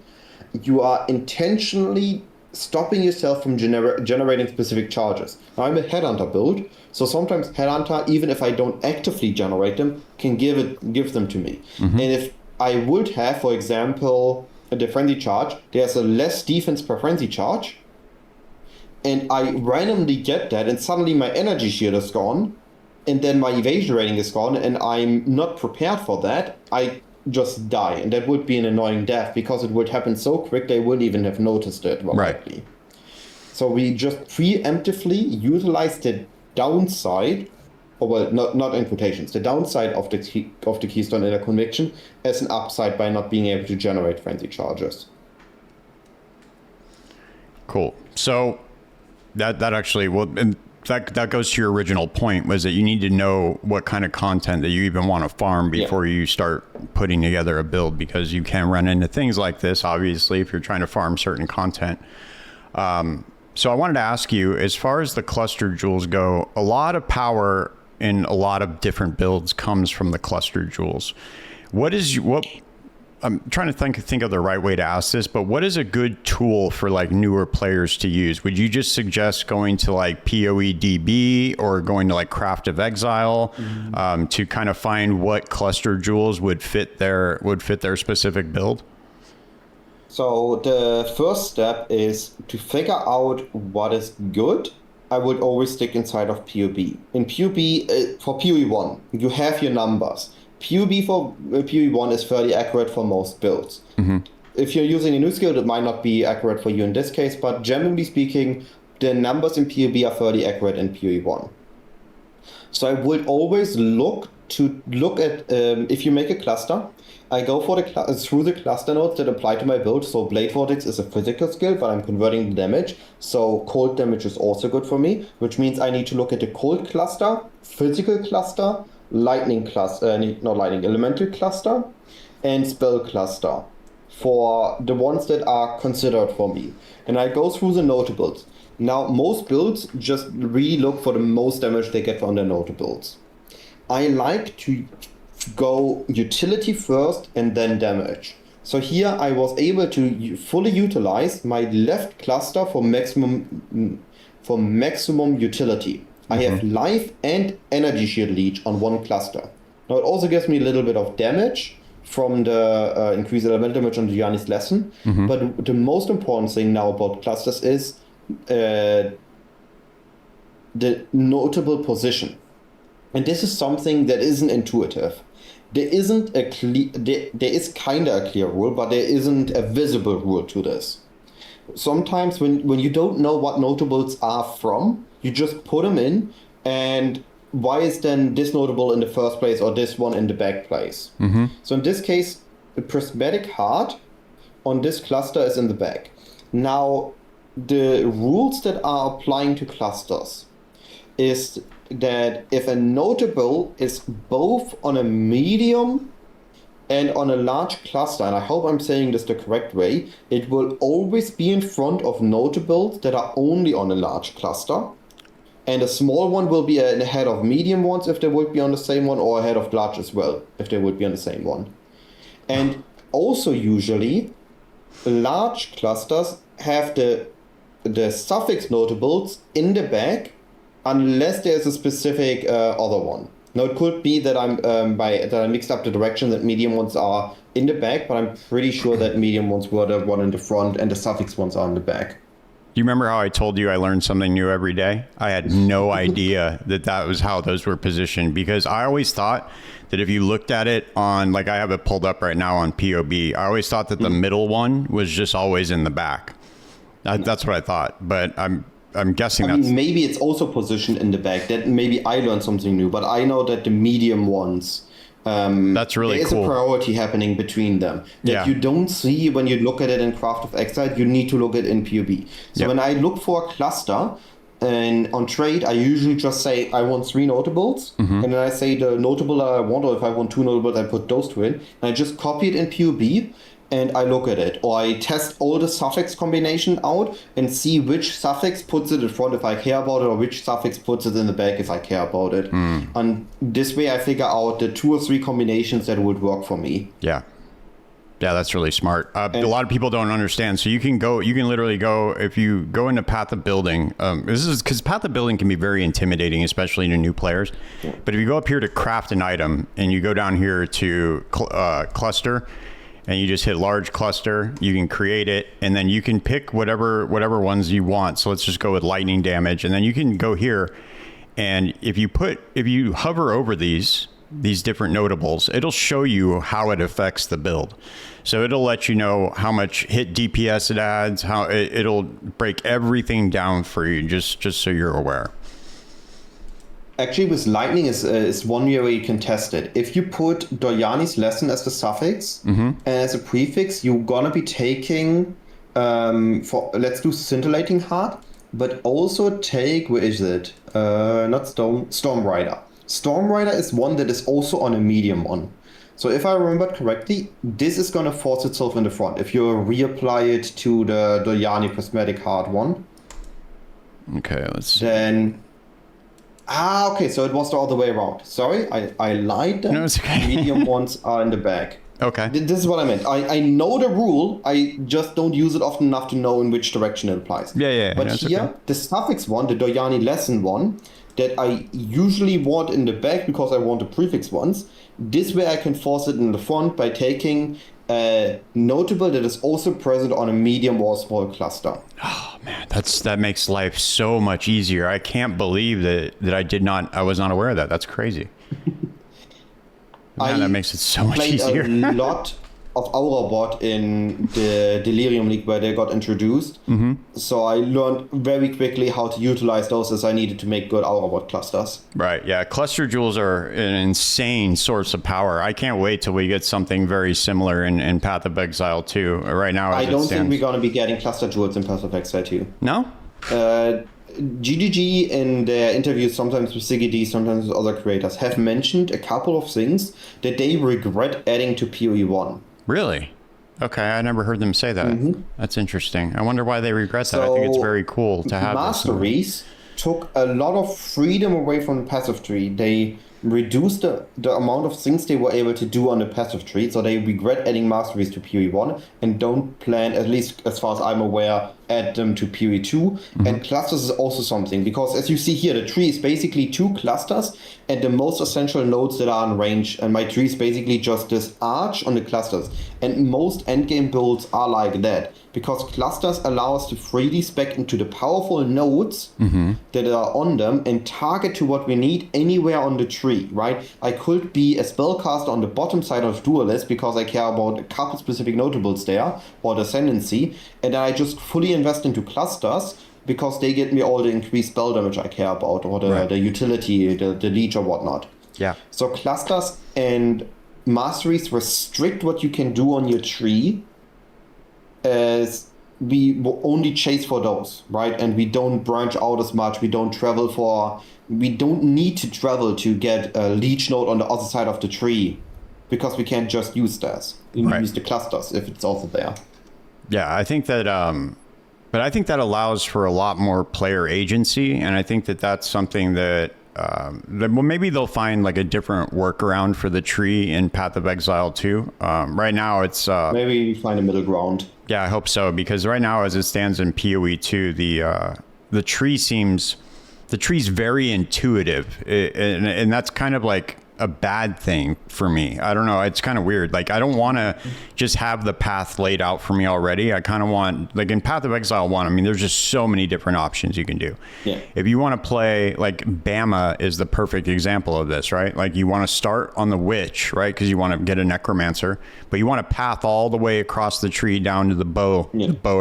B: you are intentionally stopping yourself from generating specific charges. Now, I'm a Headhunter build, so sometimes Headhunter, even if I don't actively generate them, can give them to me. Mm-hmm. And if I would have, for example, the frenzy charge, there's a less defense per frenzy charge, and I randomly get that, and suddenly my energy shield is gone, and then my evasion rating is gone, and I'm not prepared for that, I just die. And that would be an annoying death, because it would happen so quick they wouldn't even have noticed it.
A: Right.
B: So we just preemptively utilize the downside, or well, not in quotations, the downside of the Keystone Inner Conviction as an upside by not being able to generate frenzy charges.
A: Cool. So that actually, well, and that goes to your original point, was that you need to know what kind of content that you even want to farm before you start putting together a build, because you can run into things like this, obviously, if you're trying to farm certain content. So I wanted to ask you, as far as the cluster jewels go, a lot of power in a lot of different builds comes from the cluster jewels. I'm trying to think of the right way to ask this, but what is a good tool for like newer players to use? Would you just suggest going to like POE or going to like Path of Exile to kind of find what cluster jewels would fit their specific build?
B: So the first step is to figure out what is good. I would always stick inside of POB. In POB, for POE1, you have your numbers. POB for POE1 is fairly accurate for most builds. Mm-hmm. If you're using a new skill, it might not be accurate for you in this case, but generally speaking, the numbers in POB are fairly accurate in POE1. So I would always look at, if you make a cluster, I go for through the cluster nodes that apply to my build. So Blade Vortex is a physical skill, but I'm converting the damage. So cold damage is also good for me, which means I need to look at the cold cluster, physical cluster, lightning cluster, not lightning, elemental cluster, and spell cluster for the ones that are considered for me. And I go through the notables. Now, most builds just really look for the most damage they get from their notables. I like to go utility first and then damage. So here I was able to fully utilize my left cluster for maximum utility. I have life and energy shield leech on one cluster. Now it also gives me a little bit of damage from the increased elemental damage on the Gianni's lesson. Mm-hmm. But the most important thing now about clusters is the notable position. And this is something that isn't intuitive. There isn't a there is kind of a clear rule, but there isn't a visible rule to this. Sometimes when you don't know what notables are from, you just put them in, and why is then this notable in the first place or this one in the back place? Mm-hmm. So in this case, the prismatic heart on this cluster is in the back. Now, the rules that are applying to clusters is that if a notable is both on a medium and on a large cluster, and I hope I'm saying this the correct way, it will always be in front of notables that are only on a large cluster. And a small one will be ahead of medium ones if they would be on the same one, or ahead of large as well if they would be on the same one. And also usually, large clusters have the suffix notables in the back unless there's a specific other one. Now it could be that I mixed up the direction, that medium ones are in the back, but I'm pretty sure that medium ones were the one in the front and the suffix ones are in the back.
A: Do you remember how I told you I learned something new every day? I had no idea that was how those were positioned, because I always thought that if you looked at it on, like I have it pulled up right now on POB, I always thought that the middle one was just always in the back. That's what I thought, but I'm guessing that's...
B: maybe it's also positioned in the back. That maybe I learned something new, but I know that the medium ones...
A: that's really
B: there is
A: cool.
B: A priority happening between them that you don't see when you look at it in Path of Exile. You need to look at it in POB. So when I look for a cluster, And on trade, I usually just say I want 3 notables, and then I say the notable that I want, or if I want 2 notables, I put those 2 in, and I just copy it in POB, and I look at it, or I test all the suffix combination out and see which suffix puts it in front if I care about it, or which suffix puts it in the back if I care about it. And this way I figure out the 2 or 3 combinations that would work for me.
A: Yeah. Yeah, that's really smart. A lot of people don't understand. So you can literally go, if you go into Path of Building, this is because Path of Building can be very intimidating, especially to new players. Yeah. But if you go up here to craft an item and you go down here to cluster, and you just hit large cluster, you can create it, and then you can pick whatever ones you want. So let's just go with lightning damage, and then you can go here, and if you hover over these different notables, it'll show you how it affects the build. So it'll let you know how much hit DPS it adds, how it'll break everything down for you, just so you're aware.
B: Actually, with lightning is one way where you can test it. If you put Doryani's lesson as the suffix and as a prefix, you're gonna be taking let's do scintillating heart, but also take, where is it? Not Storm Rider. Storm Rider is one that is also on a medium one. So if I remember correctly, this is gonna force itself in the front if you reapply it to the Doryani prismatic heart one.
A: Okay, let's see.
B: Then. Okay, so it was the other way around. Sorry, I lied.
A: No, it's okay.
B: Medium ones are in the back.
A: Okay.
B: This is what I meant. I know the rule, I just don't use it often enough to know in which direction it applies.
A: Yeah.
B: But here, okay. The suffix one, the Doryani lesson one, that I usually want in the back because I want the prefix ones, this way I can force it in the front by taking a notable that is also present on a medium or small cluster.
A: Oh man, that makes life so much easier. I can't believe that I was not aware of that. That's crazy. Man, that makes it so much easier.
B: A lot of Aurabot in the Delirium League where they got introduced. So I learned very quickly how to utilize those as I needed to make good Aurabot clusters.
A: Right, yeah. Cluster jewels are an insane source of power. I can't wait till we get something very similar in Path of Exile 2. Right now,
B: I don't think we're going to be getting cluster jewels in Path of Exile 2.
A: No?
B: GGG in their interviews, sometimes with CGD, sometimes with other creators, have mentioned a couple of things that they regret adding to POE 1.
A: Really? Okay, I never heard them say that. That's interesting. I wonder why they regret that. I think it's very cool to have
B: masteries took a lot of freedom away from the passive tree. They reduced the amount of things they were able to do on the passive tree, so they regret adding masteries to POE 1 and don't plan, at least as far as I'm aware, add them to POE 2. And clusters is also something, because as you see here, the tree is basically 2 clusters and the most essential nodes that are in range, and my tree is basically just this arch on the clusters. And most endgame builds are like that, because clusters allow us to freely spec into the powerful nodes that are on them and target to what we need anywhere on the tree, right? I could be a spellcaster on the bottom side of Duelist because I care about a couple specific notables there, or the Ascendancy, and then I just fully invest into clusters because they get me all the increased spell damage I care about, or the utility, the leech or whatnot.
A: Yeah.
B: So clusters and masteries restrict what you can do on your tree, as we only chase for those, right? And we don't branch out as much. We don't need to travel to get a leech node on the other side of the tree, because we can't just use that. We use the clusters if it's also there.
A: Yeah, I think that, but I think that allows for a lot more player agency, and I think that that's something that, well, maybe they'll find like a different workaround for the tree in Path of Exile 2. Right now, it's
B: maybe we find a middle ground.
A: Yeah, I hope so, because right now, as it stands in POE 2, the tree's very intuitive, and that's kind of like a bad thing for me. I don't know. It's kind of weird. Like, I don't want to just have the path laid out for me already. I kind of want, like in Path of Exile 1, I mean, there's just so many different options you can do. Yeah. If you want to play, like Bama is the perfect example of this, right? Like you want to start on the Witch, right? Because you want to get a Necromancer, but you want to path all the way across the tree down to the bow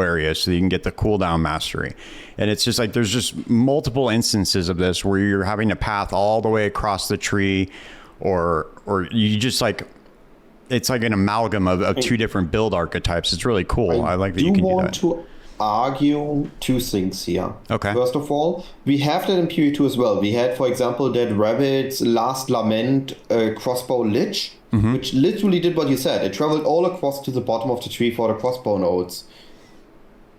A: area so you can get the cooldown mastery. And it's just like, there's just multiple instances of this where you're having to path all the way across the tree, or you just like, it's like an amalgam of 2 different build archetypes. It's really cool. I like that you can do that.
B: argue two things here.
A: Okay.
B: First of all, we have that in PoE2 as well. We had, for example, that Rabbit's Last Lament crossbow lich, which literally did what you said. It traveled all across to the bottom of the tree for the crossbow nodes.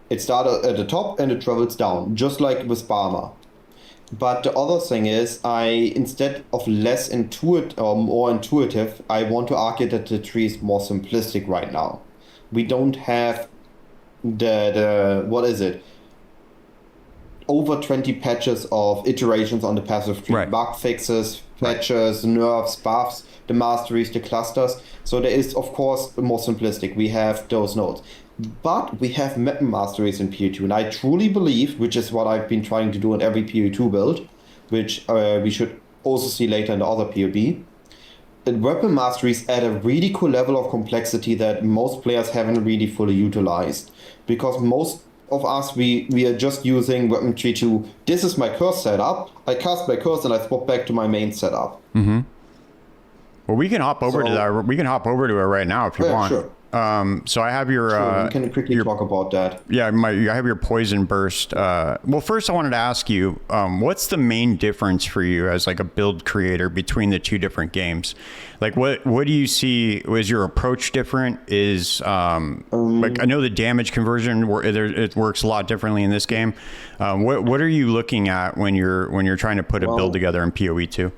B: It started at the top and it travels down, just like with Barma. But the other thing is, instead of less intuitive or more intuitive, I want to argue that the tree is more simplistic right now. We don't have the what is it? Over 20 patches of iterations on the passive tree.
A: Right.
B: Bug fixes, patches, nerfs, buffs, the masteries, the clusters. So there is, of course, more simplistic. We have those nodes. But we have map masteries in PoE2, and I truly believe, which is what I've been trying to do in every PoE2 build, which we should also see later in the other PoE, that weapon masteries add a really cool level of complexity that most players haven't really fully utilized. Because most of us, we are just using weapon tree to, this is my curse setup, I cast my curse and I swap back to my main setup.
A: Mm-hmm. Well, we can hop over to that. We can hop over to it right now if you want.
B: Sure.
A: So I have your.
B: Sure, we can quickly talk about that.
A: Yeah, I have your POISONBURST. Well, first I wanted to ask you, what's the main difference for you as like a build creator between the two different games? Like, what do you see? Is your approach different? Is like, I know the damage conversion it works a lot differently in this game. What are you looking at when you're trying to put a build together in PoE2?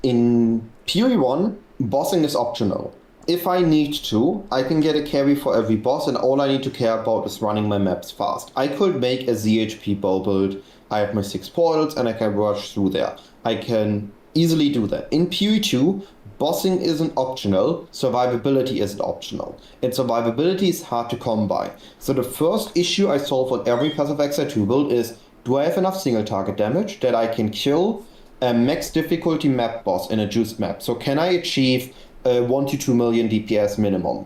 B: In PoE1, bossing is optional. If I need to, I can get a carry for every boss, and all I need to care about is running my maps fast. I could make a ZHP bow build. I have my 6 portals, and I can rush through there. I can easily do that. In PoE2, bossing isn't optional, survivability isn't optional. And survivability is hard to come by. So the first issue I solve on every Path of Exile 2 build is, do I have enough single target damage that I can kill a max difficulty map boss in a juiced map? So can I achieve 1 to 2 million DPS minimum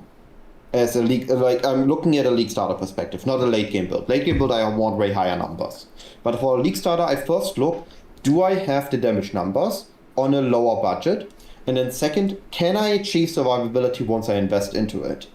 B: as a league? Like, I'm looking at a league starter perspective, not a late game build. Late game build, I want way higher numbers. But for a league starter, I first look, do I have the damage numbers on a lower budget? And then second, can I achieve survivability once I invest into it?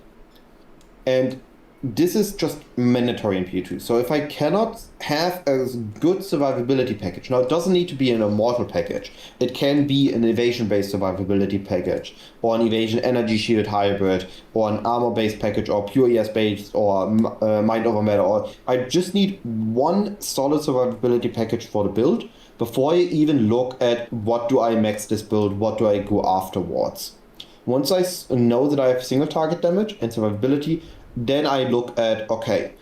B: And this is just mandatory in PoE2. So if I cannot have a good survivability package, now it doesn't need to be an immortal package. It can be an evasion-based survivability package, or an evasion energy shield hybrid, or an armor-based package, or pure ES-based, or mind over matter. Or I just need one solid survivability package for the build before I even look at what do I max this build, what do I go afterwards. Once I know that I have single target damage and survivability, then I look at, okay,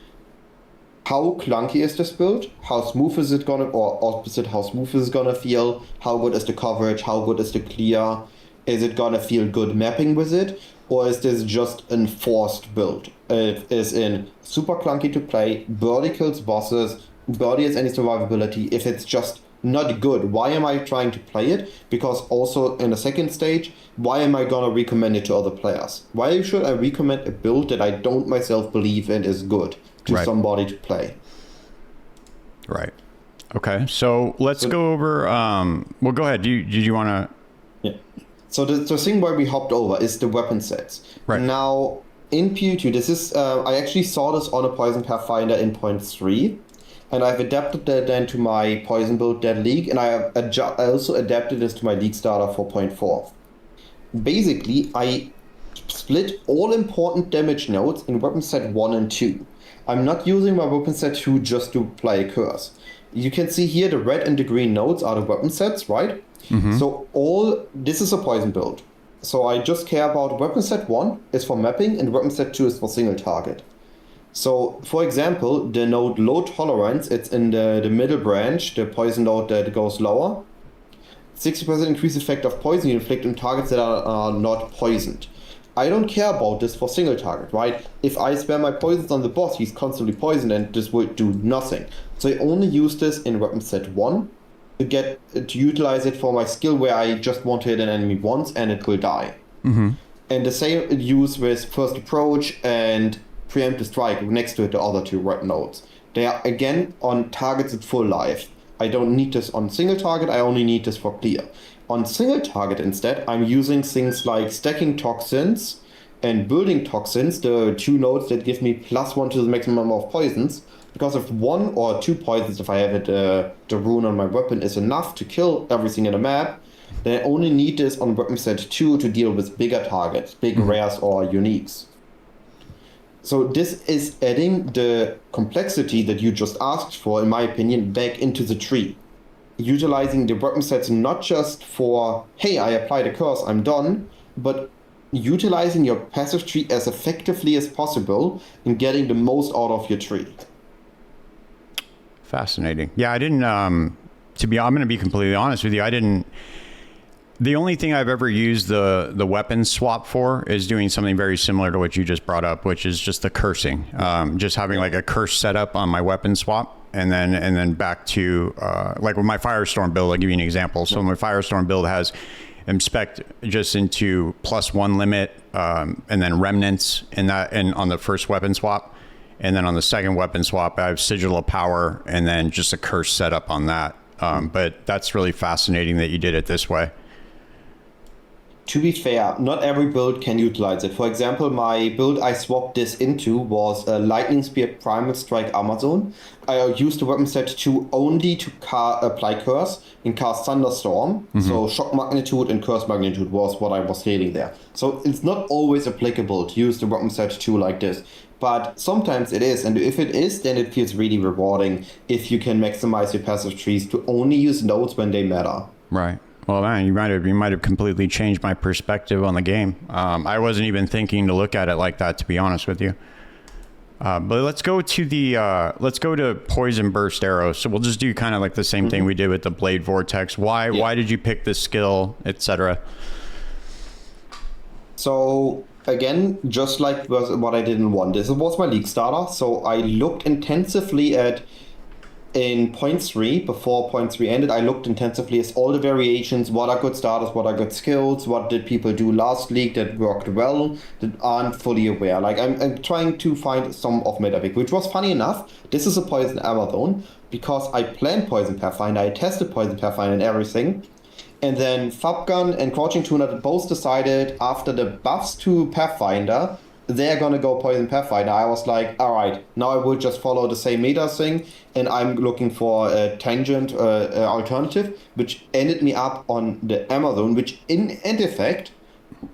B: how clunky is this build? How smooth is it gonna, or opposite, how smooth is it gonna feel? How good is the coverage? How good is the clear? Is it gonna feel good mapping with it? Or is this just an forced build? It is in super clunky to play, Birdie kills bosses, Birdie has any survivability. If it's just not good, why am I trying to play it? Because also in the second stage, why am I gonna recommend it to other players? Why should I recommend a build that I don't myself believe in is good to somebody to play?
A: Right. Okay. So let's go over. Well, go ahead. Did you want to?
B: Yeah. So the thing where we hopped over is the weapon sets.
A: Right.
B: Now in PoE2, this is I actually saw this on a Poison Pathfinder in 0.3. And I've adapted that then to my Poison build Dead League, and I also adapted this to my League starter for 0.4. Basically, I split all important damage nodes in weapon set 1 and 2. I'm not using my weapon set 2 just to play a curse. You can see here the red and the green nodes are the weapon sets, right? Mm-hmm. So this is a Poison build. So I just care about weapon set 1 is for mapping and weapon set 2 is for single target. So, for example, the node low tolerance, it's in the middle branch, the poison node that goes lower. 60% increased effect of poison you inflict on targets that are not poisoned. I don't care about this for single target, right? If I spam my poisons on the boss, he's constantly poisoned and this will do nothing. So I only use this in weapon set 1 to utilize it for my skill where I just want to hit an enemy once and it will die. Mm-hmm. And the same use with first approach and preemptive strike next to it, the other two red nodes. They are again on targets at full life. I don't need this on single target, I only need this for clear. On single target instead, I'm using things like stacking toxins and building toxins, the 2 nodes that give me +1 to the maximum number of poisons, because if 1 or 2 poisons, if I have it, the rune on my weapon is enough to kill everything in the map, then I only need this on weapon set 2 to deal with bigger targets, big rares or uniques. So this is adding the complexity that you just asked for, in my opinion, back into the tree. Utilizing the weapon sets not just for, hey, I applied a curse, I'm done, but utilizing your passive tree as effectively as possible and getting the most out of your tree.
A: Fascinating. Yeah, I didn't, I'm going to be completely honest with you. The only thing I've ever used the weapon swap for is doing something very similar to what you just brought up, which is just the cursing. Just having like a curse setup on my weapon swap. And then back to, like with my Firestorm build, I'll give you an example. So my Firestorm build has inspect just into +1 limit, and then remnants and on the first weapon swap. And then on the second weapon swap, I have Sigil of Power and then just a curse setup on that. But that's really fascinating that you did it this way.
B: To be fair, not every build can utilize it. For example, my build I swapped this into was a Lightning Spear Primal Strike Amazon. I used the weapon set 2 only to apply Curse and cast Thunderstorm. So Shock Magnitude and Curse Magnitude was what I was hitting there. So it's not always applicable to use the weapon set 2 like this. But sometimes it is, and if it is, then it feels really rewarding if you can maximize your passive trees to only use nodes when they matter.
A: Right. Well, man, you might have completely changed my perspective on the game. I wasn't even thinking to look at it like that, to be honest with you. But let's go to Poison Burst Arrow. So we'll just do kind of like the same thing we did with the Blade Vortex. Why did you pick this skill, etc.? So
B: again, just like what I did in 1, this was my league starter. So I looked intensively at. In point 3, before point 3 ended, I looked intensively at all the variations, what are good starters, what are good skills, what did people do last league that worked well, that aren't fully aware. Like, I'm trying to find some of my epic, which was funny enough. This is a Poison Amazon, because I planned Poison Pathfinder, I tested Poison Pathfinder and everything, and then Fabgun and Crouching Tuner both decided after the buffs to Pathfinder, they're gonna go Poison Pathfinder. I was like, all right, now I will just follow the same meta thing, and I'm looking for a tangent alternative, which ended me up on the Amazon, which in end effect,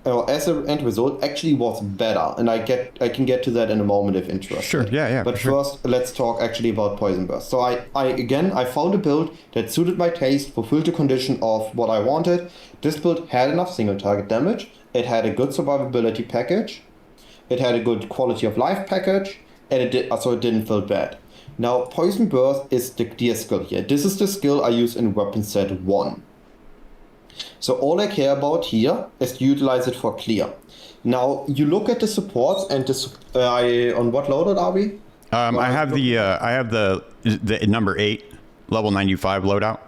B: as an end result, actually was better. And I can get to that in a moment if interested.
A: Sure, yeah.
B: But first, let's talk actually about Poison Burst. So I found a build that suited my taste, fulfilled the condition of what I wanted. This build had enough single target damage. It had a good survivability package. It had a good quality of life package, and it didn't feel bad. Now, Poison Burst is the clear skill here. This is the skill I use in weapon set 1. So all I care about here is to utilize it for clear. Now, you look at the supports, and on what loadout are we?
A: I have the number 8, level 95 loadout.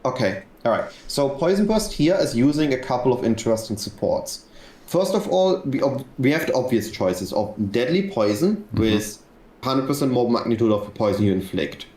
B: Okay, all right. So Poison Burst here is using a couple of interesting supports. First of all, we have the obvious choices of Deadly Poison with 100% more magnitude of the poison you inflict.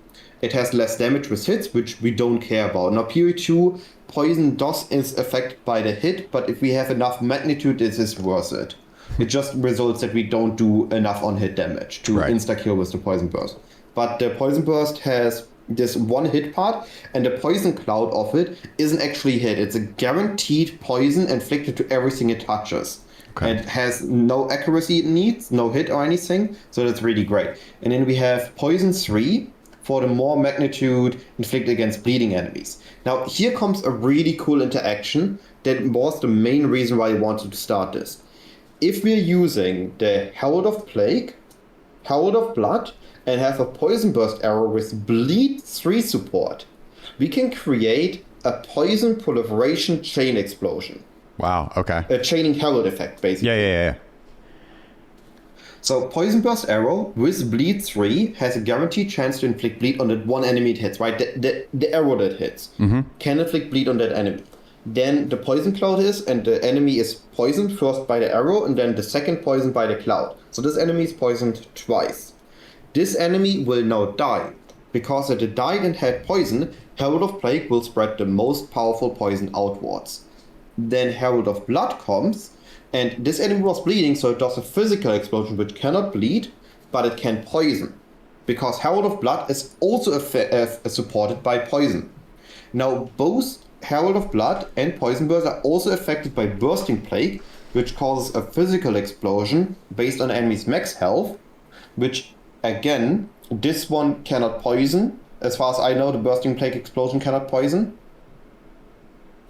B: It has less damage with hits, which we don't care about. Now, POE 2, poison is affected by the hit, but if we have enough magnitude, this is worth it. It just results that we don't do enough on-hit damage to insta-kill with the Poison Burst. But the Poison Burst has this one hit part, and the poison cloud of it isn't actually hit. It's a guaranteed poison inflicted to everything it touches. Okay. And it has no accuracy it needs, no hit or anything, so that's really great. And then we have Poison 3 for the more magnitude inflicted against bleeding enemies. Now here comes a really cool interaction that was the main reason why I wanted to start this. If we're using the Herald of Plague, Herald of Blood, and have a Poison Burst arrow with Bleed 3 support, we can create a poison proliferation chain explosion.
A: Wow, okay.
B: A chaining herald effect, basically.
A: Yeah.
B: So Poison Burst arrow with Bleed 3 has a guaranteed chance to inflict bleed on that one enemy it hits, right? The arrow that hits can inflict bleed on that enemy. Then the poison cloud and the enemy is poisoned first by the arrow, and then the second poisoned by the cloud. So this enemy is poisoned twice. This enemy will now die. Because it died and had poison, Herald of Plague will spread the most powerful poison outwards. Then Herald of Blood comes, And this enemy was bleeding, so it does a physical explosion which cannot bleed, but it can poison. Because Herald of Blood is also supported by poison. Now, both Herald of Blood and Poison Burst are also affected by Bursting Plague, which causes a physical explosion based on enemy's max health, which, again, this one cannot poison. As far as I know, the Bursting Plague explosion cannot poison.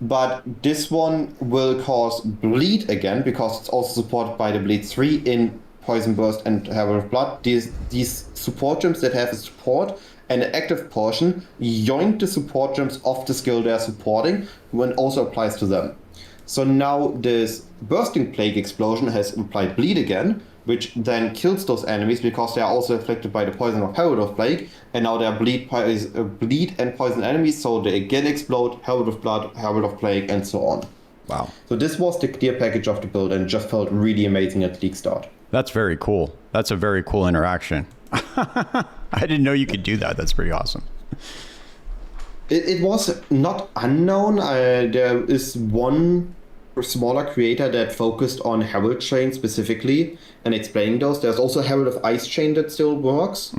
B: But this one will cause bleed again, because it's also supported by the Bleed 3 in Poison Burst and Herald of Blood. These support gems that have a support and an active portion yoink the support gems of the skill they're supporting, when also applies to them. So now this Bursting Plague explosion has implied bleed again, which then kills those enemies because they are also afflicted by the poison of Herald of Plague, and now they're bleed and poison enemies, so they again explode, Herald of Blood, Herald of Plague, and so on.
A: Wow.
B: So this was the clear package of the build, and just felt really amazing at league start.
A: That's very cool. That's a very cool interaction. I didn't know you could do that. That's pretty awesome.
B: It was not unknown. There is one smaller creator that focused on Herald Chain specifically and explaining those. There's also Herald of Ice Chain that still works,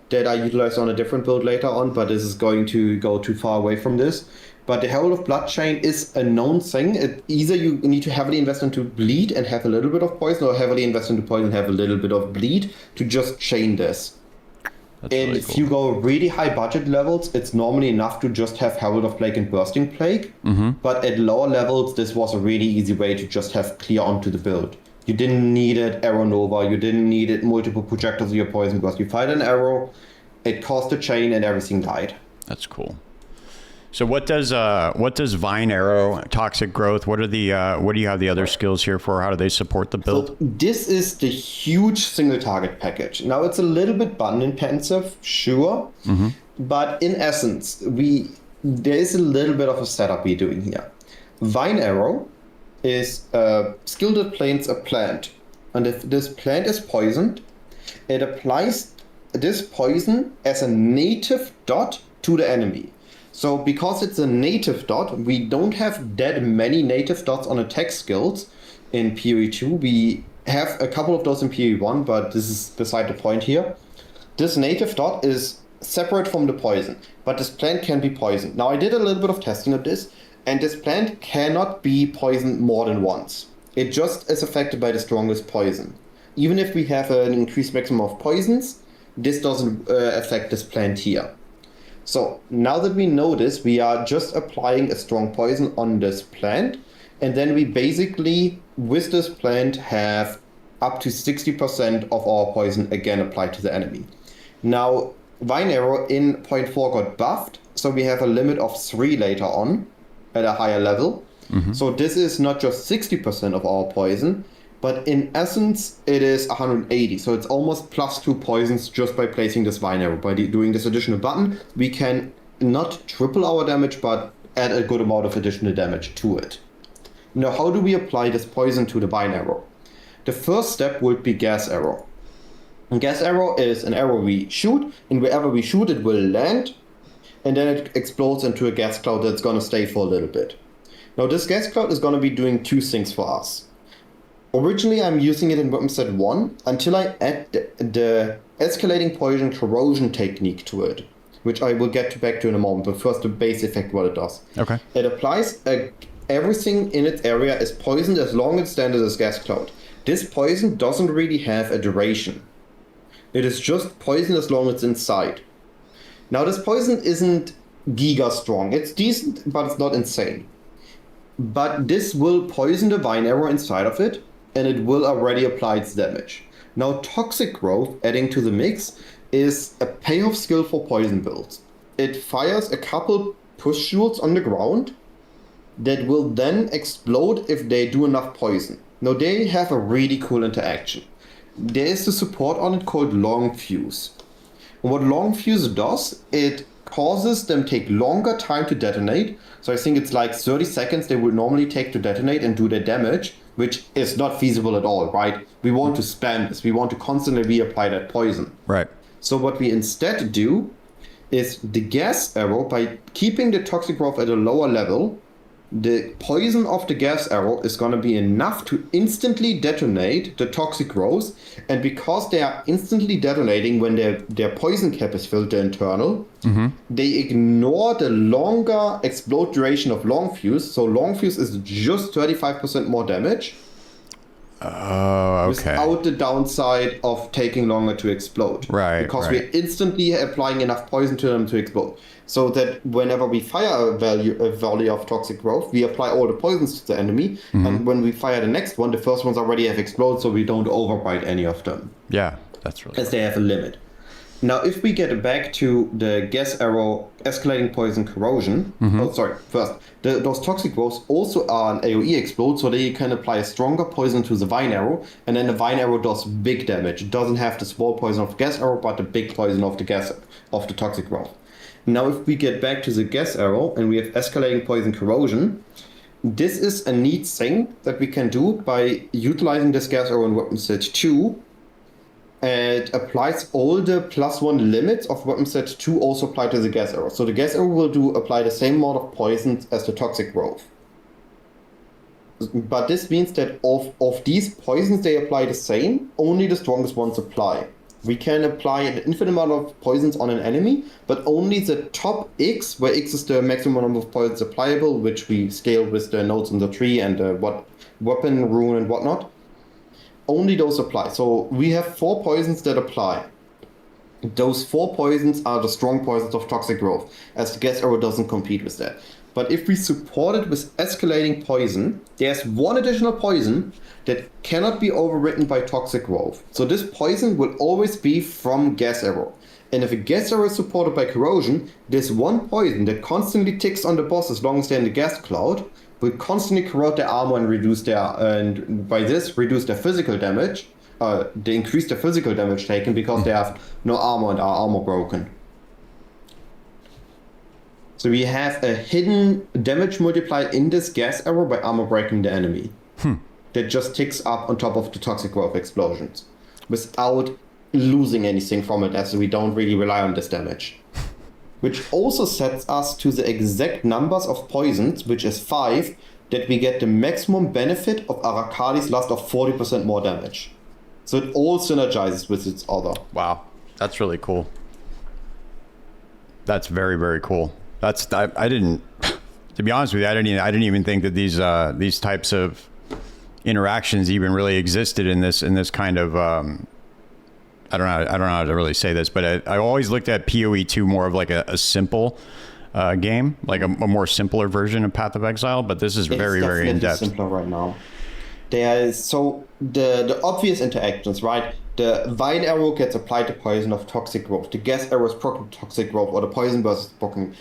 B: that I utilized on a different build later on, but this is going to go too far away from this. But the Herald of Blood chain is a known thing. Either you need to heavily invest into bleed and have a little bit of poison, or heavily invest into poison and have a little bit of bleed to just chain this.
A: That's
B: And
A: really
B: if
A: cool.
B: you go really high budget levels, it's normally enough to just have Herald of Plague and Bursting Plague. But at lower levels, this was a really easy way to just have clear onto the build. You didn't need it Arrow Nova, you didn't need it multiple projectiles of your Poison Burst. You fired an arrow, it caused a chain, and everything died.
A: That's cool. So what does Vine Arrow, Toxic Growth, what do you have the other skills here for? How do they support the build?
B: So this is the huge single target package. Now it's a little bit button intensive, sure, but in essence, there is a little bit of a setup we're doing here. Vine Arrow is a skill that plants a plant, and if this plant is poisoned, it applies this poison as a native dot to the enemy. So because it's a native dot, we don't have that many native dots on attack skills in PoE 2. We have a couple of those in PoE 1, but this is beside the point here. This native dot is separate from the poison, but this plant can be poisoned. Now I did a little bit of testing of this, and this plant cannot be poisoned more than once. It just is affected by the strongest poison. Even if we have an increased maximum of poisons, this doesn't affect this plant here. So now that we know this, we are just applying a strong poison on this plant, and then we basically, with this plant, have up to 60% of our poison again applied to the enemy. Now, Vine Arrow in 0.4 got buffed, so we have a limit of 3 later on at a higher level. So this is not just 60% of our poison, but in essence, it is 180. So it's almost plus 2 poisons just by placing this Vine Arrow. By doing this additional button, we can not triple our damage, but add a good amount of additional damage to it. Now, how do we apply this poison to the Vine Arrow? The first step would be Gas Arrow. And Gas Arrow is an arrow we shoot, and wherever we shoot, it will land, and then it explodes into a gas cloud that's going to stay for a little bit. Now, this gas cloud is going to be doing 2 things for us. Originally, I'm using it in weapon set 1 until I add the escalating poison corrosion technique to it, which I will get back to in a moment, but first the base effect, what it does.
A: Okay.
B: It applies everything in its area is poisoned as long as it stands as gas cloud. This poison doesn't really have a duration. It is just poison as long as it's inside. Now, this poison isn't giga strong. It's decent, but it's not insane. But this will poison the Vine Arrow inside of it, and it will already apply its damage. Now, Toxic Growth, adding to the mix, is a payoff skill for poison builds. It fires a couple push shields on the ground that will then explode if they do enough poison. Now, they have a really cool interaction. There is a support on it called Long Fuse. And what Long Fuse does, it causes them take longer time to detonate. So I think it's like 30 seconds they would normally take to detonate and do their damage, which is not feasible at all, right? We want to spam this. We want to constantly reapply that poison.
A: Right.
B: So what we instead do is the Gas Arrow, by keeping the Toxic Growth at a lower level, the poison of the gas arrow is going to be enough to instantly detonate the toxic rows. And because they are instantly detonating when their poison cap is filled, the internal, they ignore the longer explode duration of long fuse. So long fuse is just 35% more damage.
A: Oh, okay.
B: Without the downside of taking longer to explode.
A: Right.
B: Because we're instantly applying enough poison to them to explode. So that whenever we fire a volley of toxic growth, we apply all the poisons to the enemy. And when we fire the next one, the first ones already have exploded, so we don't overbite any of them.
A: Yeah, that's really
B: As they have a limit. Now, if we get back to the gas arrow escalating poison corrosion, first, those toxic growths also are an AoE explode, so they can apply a stronger poison to the vine arrow, and then the vine arrow does big damage. It doesn't have the small poison of the gas arrow, but the big poison of the toxic growth. Now, if we get back to the gas arrow and we have escalating poison corrosion, this is a neat thing that we can do by utilizing this gas arrow in weapon set 2. It applies all the +1 limits of weapon set 2 also apply to the gas arrow. So the gas arrow will apply the same amount of poisons as the toxic growth. But this means that of these poisons they apply the same, only the strongest ones apply. We can apply an infinite amount of poisons on an enemy, but only the top X, where X is the maximum number of poisons applicable, which we scale with the nodes in the tree and what weapon, rune and whatnot. Only those apply. So we have 4 poisons that apply. Those 4 poisons are the strong poisons of toxic growth, as the gas arrow doesn't compete with that. But if we support it with escalating poison, there's one additional poison that cannot be overridden by toxic growth. So this poison will always be from gas arrow. And if a gas arrow is supported by corrosion, this one poison that constantly ticks on the boss as long as they're in the gas cloud will constantly corrode their armor and by this reduce their physical damage. They increase their physical damage taken because they have no armor and are armor broken. So we have a hidden damage multiplier in this gas arrow by armor breaking the enemy. That just ticks up on top of the toxic growth explosions without losing anything from it, as we don't really rely on this damage. Which also sets us to the exact numbers of poisons, which is 5, that we get the maximum benefit of Arakali's Lust of 40% more damage. So it all synergizes with its other.
A: Wow, that's really cool. That's very, very cool. I didn't, to be honest with you, I didn't even think that these types of interactions even really existed in this kind of I don't know how to really say this, but I always looked at POE 2 more of like a simple game, like a more simpler version of Path of Exile, but this is very, very in-depth.
B: It's simpler right now. So the obvious interactions, right? The vine arrow gets applied to poison of toxic growth. The gas arrow is proccing toxic growth, or the poison burst is proccing.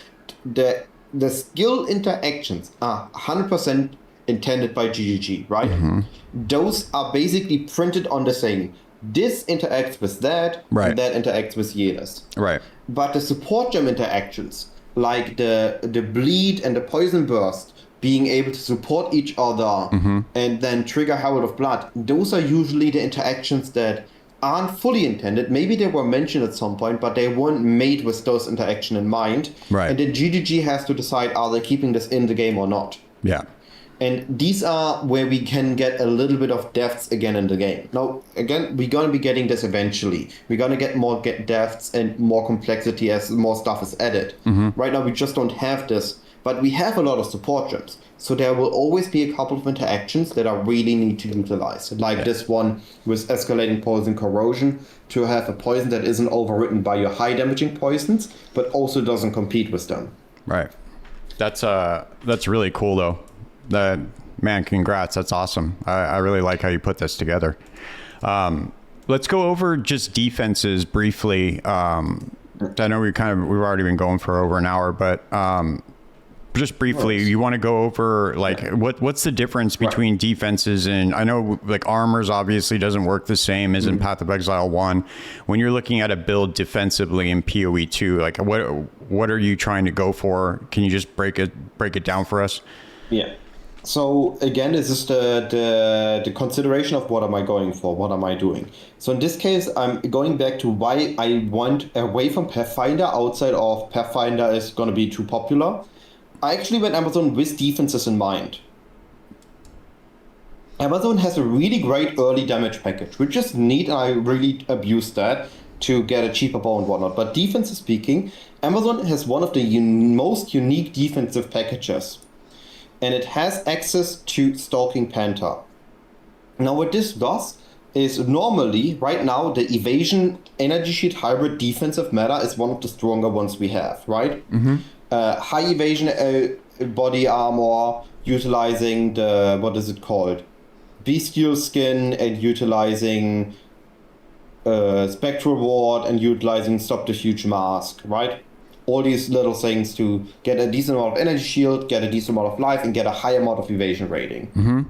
B: The skill interactions are 100% intended by GGG, right? Those are basically printed on the thing. This interacts with that,
A: right,
B: and that interacts with Yelis.
A: Right.
B: But the support gem interactions, like the bleed and the poison burst, being able to support each other and then trigger Herald of Blood, those are usually the interactions that aren't fully intended. Maybe they were mentioned at some point, but they weren't made with those interactions in mind.
A: Right.
B: And then GGG has to decide, are they keeping this in the game or not?
A: Yeah.
B: And these are where we can get a little bit of depths again in the game. Now, again, we're going to be getting this eventually. We're going to get more depths and more complexity as more stuff is added. Right now, we just don't have this, but we have a lot of support gems. So there will always be a couple of interactions that I really need to utilize. Like this one with escalating poison corrosion, to have a poison that isn't overwritten by your high damaging poisons, but also doesn't compete with them.
A: Right. That's really cool, though. Man, congrats. That's awesome. I really like how you put this together. Let's go over just defenses briefly. I know we've already been going for over an hour, but just briefly, you want to go over what's the difference between defenses? And I know like armors obviously doesn't work the same as in Path of Exile 1. When you're looking at a build defensively in PoE 2, like what are you trying to go for? Can you just break it down for us?
B: Yeah. So again, this is the consideration of what am I going for? What am I doing? So in this case, I'm going back to why I want away from Pathfinder. Outside of Pathfinder is going to be too popular. I actually went Amazon with defenses in mind. Amazon has a really great early damage package, which is neat, and I really abuse that to get a cheaper bow and whatnot. But defensive speaking, Amazon has one of the most unique defensive packages, and it has access to Stalking Panther. Now, what this does is normally, right now, the evasion energy shield hybrid defensive meta is one of the stronger ones we have, right? High evasion body armor, utilizing the, what is it called? Bestial skin, and utilizing Spectral Ward, and utilizing Stop the Huge Mask, right? All these little things to get a decent amount of energy shield, get a decent amount of life, and get a high amount of evasion rating.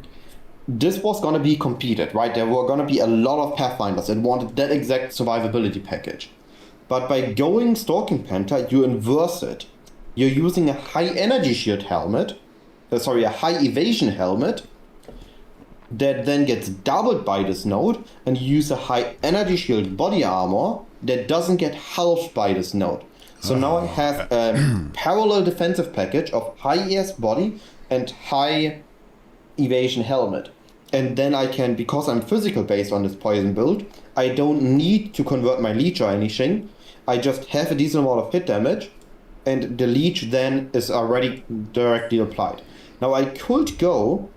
B: This was going to be competed, right? There were going to be a lot of Pathfinders that wanted that exact survivability package. But by going Stalking Panther, you inverse it. You're using a high energy shield helmet, a high evasion helmet, that then gets doubled by this node, and you use a high energy shield body armor that doesn't get halved by this node. So now I have a parallel defensive package of high ES body and high evasion helmet. And then I can, because I'm physical based on this poison build, I don't need to convert my leech or anything. I just have a decent amount of hit damage, and the leech then is already directly applied. Now I could go,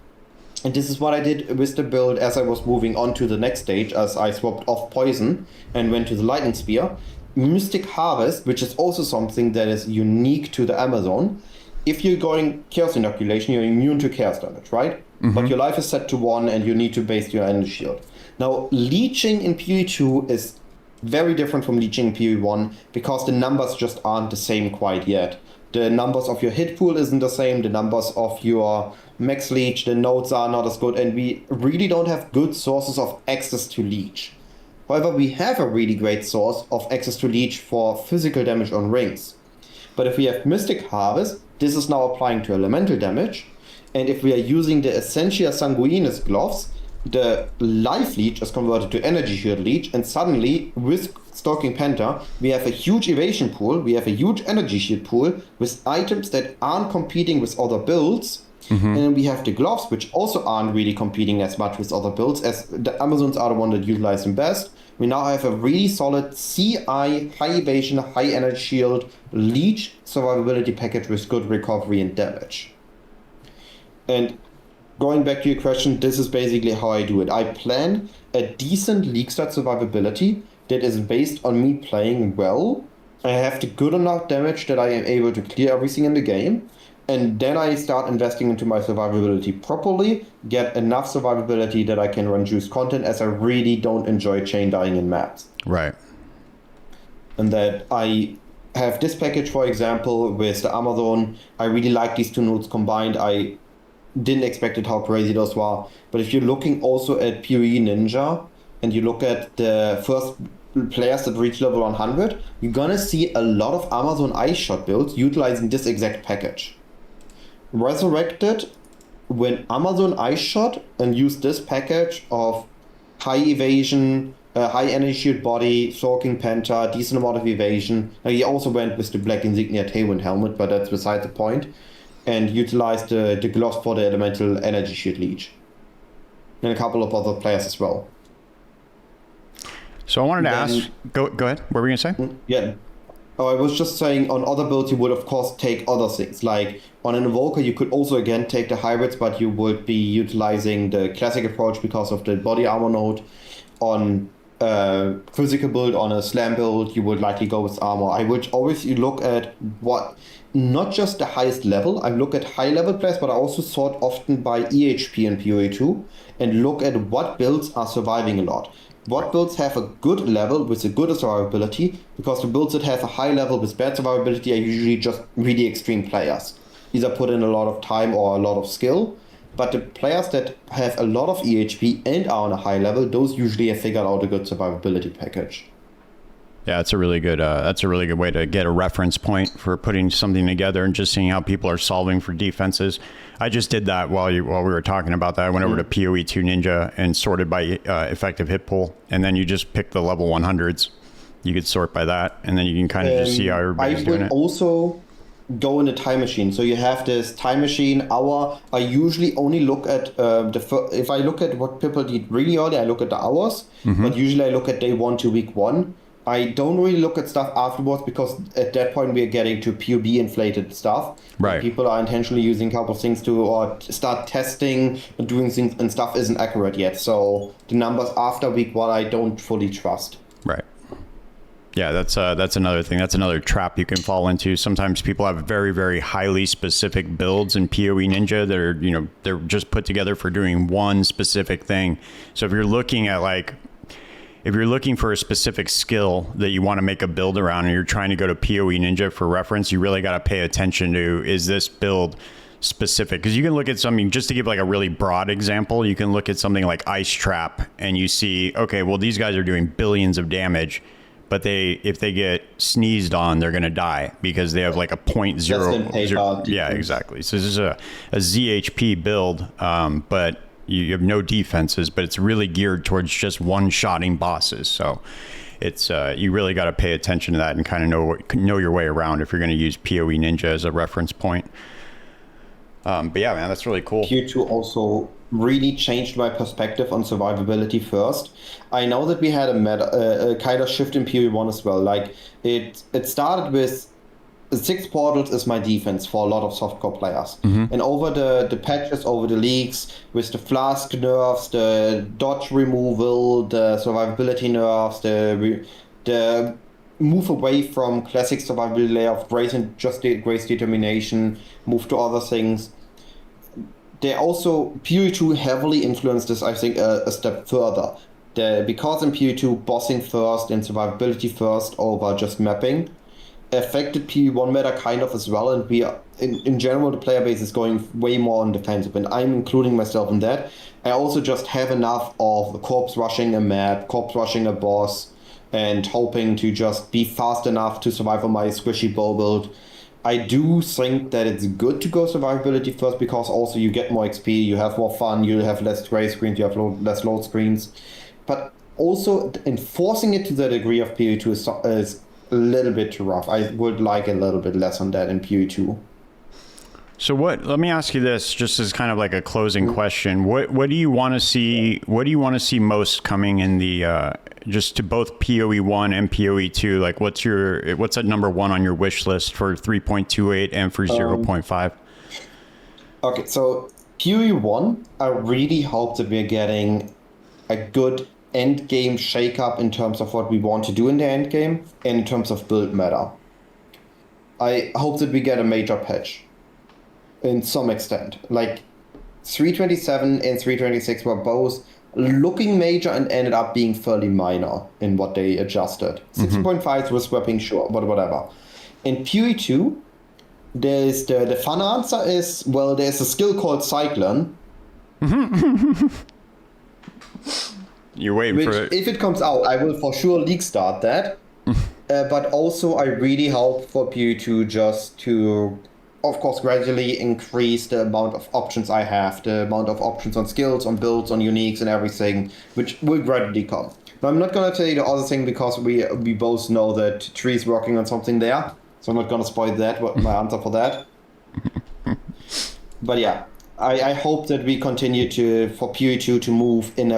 B: and this is what I did with the build as I was moving on to the next stage, as I swapped off poison and went to the lightning spear. Mystic Harvest, which is also something that is unique to the Amazon. If you're going Chaos Inoculation, you're immune to Chaos damage, right? But your life is set to 1, and you need to base your energy shield. Now, leeching in PoE 2 is very different from leeching in PoE 1, because the numbers just aren't the same quite yet. The numbers of your hit pool isn't the same, the numbers of your max leech, the nodes are not as good, and we really don't have good sources of access to leech. However, we have a really great source of access to leech for physical damage on rings. But if we have Mystic Harvest, this is now applying to elemental damage, and if we are using the Essentia Sanguinis gloves, the life leech is converted to energy shield leech, and suddenly, with Stalking Panther, we have a huge evasion pool, we have a huge energy shield pool, with items that aren't competing with other builds, and then we have the gloves, which also aren't really competing as much with other builds, as the Amazons are the one that utilize them best. We now have a really solid CI, high evasion, high energy shield, leech survivability package with good recovery and damage. And going back to your question, this is basically how I do it. I plan a decent league start survivability that is based on me playing well. I have the good enough damage that I am able to clear everything in the game. And then I start investing into my survivability properly, get enough survivability that I can run juice content, as I really don't enjoy chain dying in maps.
A: Right.
B: And that I have this package, for example, with the Amazon. I really like these two nodes combined. I didn't expect it how crazy those were. But if you're looking also at PoE Ninja, and you look at the first players that reach level 100, you're gonna see a lot of Amazon Ice Shot builds utilizing this exact package. Resurrected when Amazon Ice Shot and used this package of high evasion, high energy shield body, Stalking Panther, decent amount of evasion. Now, he also went with the Black Insignia Tailwind helmet, but that's beside the point. And utilized the gloves for the elemental energy shield leech. And a couple of other players as well.
A: So I wanted to ask, go ahead. What were you going to say?
B: Yeah. Oh, I was just saying, on other builds, you would, of course, take other things. Like, on an Invoker, you could also, again, take the hybrids, but you would be utilizing the classic approach because of the body armor node. On physical build, on a slam build, you would likely go with armor. I would always look at what, not just the highest level, I look at high level players, but I also sort often by EHP in PoE 2, and look at what builds are surviving a lot. What builds have a good level with a good survivability, because the builds that have a high level with bad survivability are usually just really extreme players. Either put in a lot of time or a lot of skill, but the players that have a lot of EHP and are on a high level, those usually have figured out a good survivability package.
A: Yeah, that's a really good way to get a reference point for putting something together and just seeing how people are solving for defenses. I just did that while we were talking about that. I went over to PoE 2 Ninja and sorted by effective hit pool, and then you just pick the level 100s. You could sort by that, and then you can kind of just see how everybody's doing it.
B: Also go in a time machine. So you have this time machine hour. I usually only look at if I look at what people did really early, I look at the hours. But usually I look at day 1 to week 1. I don't really look at stuff afterwards because at that point we are getting to POB inflated stuff.
A: Right.
B: People are intentionally using a couple of things to or start testing and doing things, and stuff isn't accurate yet. So the numbers after week 1 I don't fully trust.
A: Right. Yeah, that's another thing. That's another trap you can fall into. Sometimes people have very, very highly specific builds in POE Ninja that are, they're just put together for doing one specific thing. So if you're looking for a specific skill that you want to make a build around and you're trying to go to POE Ninja for reference, you really got to pay attention to, is this build specific? Because you can look at something, just to give like a really broad example, you can look at something like Ice Trap and you see, okay, well, these guys are doing billions of damage, but if they get sneezed on, they're going to die because they have like a 0.0. Yeah, exactly. So this is a ZHP build, but you have no defenses, but it's really geared towards just one-shotting bosses. So it's you really got to pay attention to that and kind of know your way around if you're going to use POE Ninja as a reference point. But yeah, man, that's really cool.
B: Q2 also really changed my perspective on survivability first. I know that we had a kind of shift in POE1 as well. Like it started with 6 portals is my defense for a lot of softcore players. And over the patches, over the leagues, with the flask nerfs, the dodge removal, the survivability nerfs, the move away from classic survivability layer of grace and just grace determination, move to other things. They also, POE2 heavily influenced this, I think, a step further. Because in POE2, bossing first and survivability first over just mapping affected POE1 meta kind of as well, and we are, in general, the player base is going way more on defensive, and I'm including myself in that. I also just have enough of corpse rushing a map, corpse rushing a boss, and hoping to just be fast enough to survive on my squishy bow build. I do think that it's good to go survivability first because also you get more XP, you have more fun, you have less gray screens, you have less load screens. But also enforcing it to the degree of POE2 is a little bit too rough. I would like a little bit less on that in POE2.
A: So let me ask you this, just as kind of like a closing question. What do you want to see? What do you want to see most coming in the just to both POE1 and POE2? Like what's at number 1 on your wish list for 3.28 and for 0.5?
B: Okay, so POE1, I really hope that we're getting a good end game shake-up in terms of what we want to do in the end game and in terms of build meta. I hope that we get a major patch in some extent. Like 327 and 326 were both looking major and ended up being fairly minor in what they adjusted. 6.5 was swapping, sure, but whatever. In POE2, there's the fun answer is, well, there's a skill called Cyclone.
A: You're waiting for it.
B: If it comes out, I will for sure league start that. But also, I really hope for POE2 just to, of course, gradually increase the amount of options I have, the amount of options on skills, on builds, on uniques and everything, which will gradually come. Now, I'm not going to tell you the other thing because we both know that Tree's working on something there, so I'm not going to spoil that, my answer for that. But yeah, I hope that we continue for POE2 to move in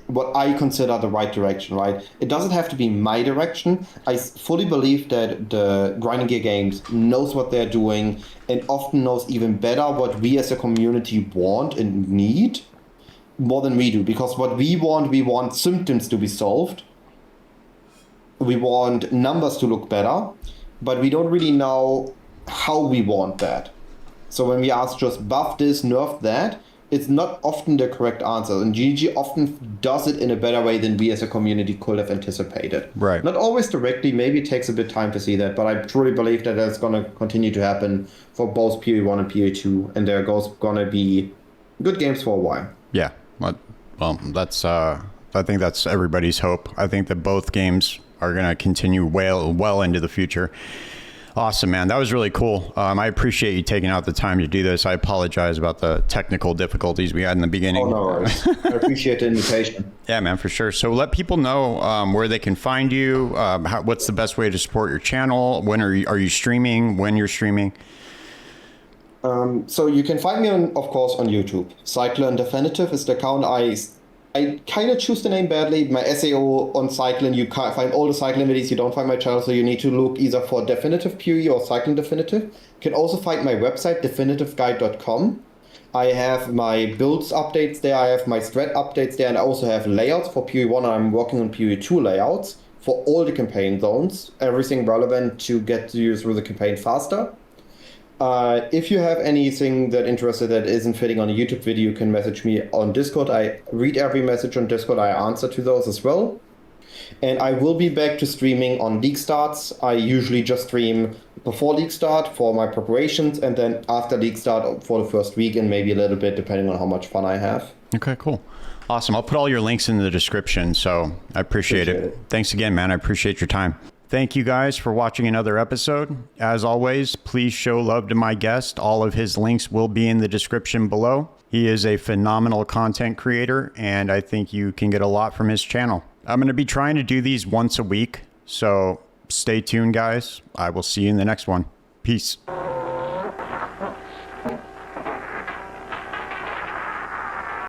B: what I consider the right direction, right? It doesn't have to be my direction. I fully believe that the Grinding Gear Games knows what they're doing and often knows even better what we as a community want and need more than we do. Because what we want symptoms to be solved. We want numbers to look better, but we don't really know how we want that. So when we ask just buff this, nerf that, it's not often the correct answer. And GG often does it in a better way than we as a community could have anticipated.
A: Right.
B: Not always directly. Maybe it takes a bit of time to see that. But I truly believe that that's going to continue to happen for both POE1 and POE2. And they're going to be good games for a while.
A: Yeah. Well, that's I think that's everybody's hope. I think that both games are going to continue well into the future. Awesome, man. That was really cool. I appreciate you taking out the time to do this. I apologize about the technical difficulties we had in the beginning.
B: Oh, no worries. I appreciate the invitation.
A: Yeah, man, for sure. So let people know where they can find you. What's the best way to support your channel? When are you streaming? When you're streaming?
B: So you can find me, of course, on YouTube. CyclonDefinitiv is the account. I kind of choose the name badly. My SEO on Cyclone, you can't find all the Cyclone videos. You don't find my channel, so you need to look either for Definitive POE or CyclonDefinitiv. You can also find my website, definitivguide.com. I have my builds updates there. I have my strat updates there, and I also have layouts for POE 1. I'm working on POE 2 layouts for all the campaign zones. Everything relevant to get you through the campaign faster. If you have anything that interested that isn't fitting on a YouTube video, you can message me on Discord. I read every message on Discord. I answer to those as well. And I will be back to streaming on league starts. I usually just stream before league start for my preparations, and then after league start for the first week, and maybe a little bit depending on how much fun I have.
A: Okay, cool. Awesome. I'll put all your links in the description, so I appreciate it. Thanks again, man. I appreciate your time. Thank you guys for watching another episode. As always, please show love to my guest. All of his links will be in the description below. He is a phenomenal content creator, and I think you can get a lot from his channel. I'm going to be trying to do these once a week, so stay tuned, guys. I will see you in the next one. Peace.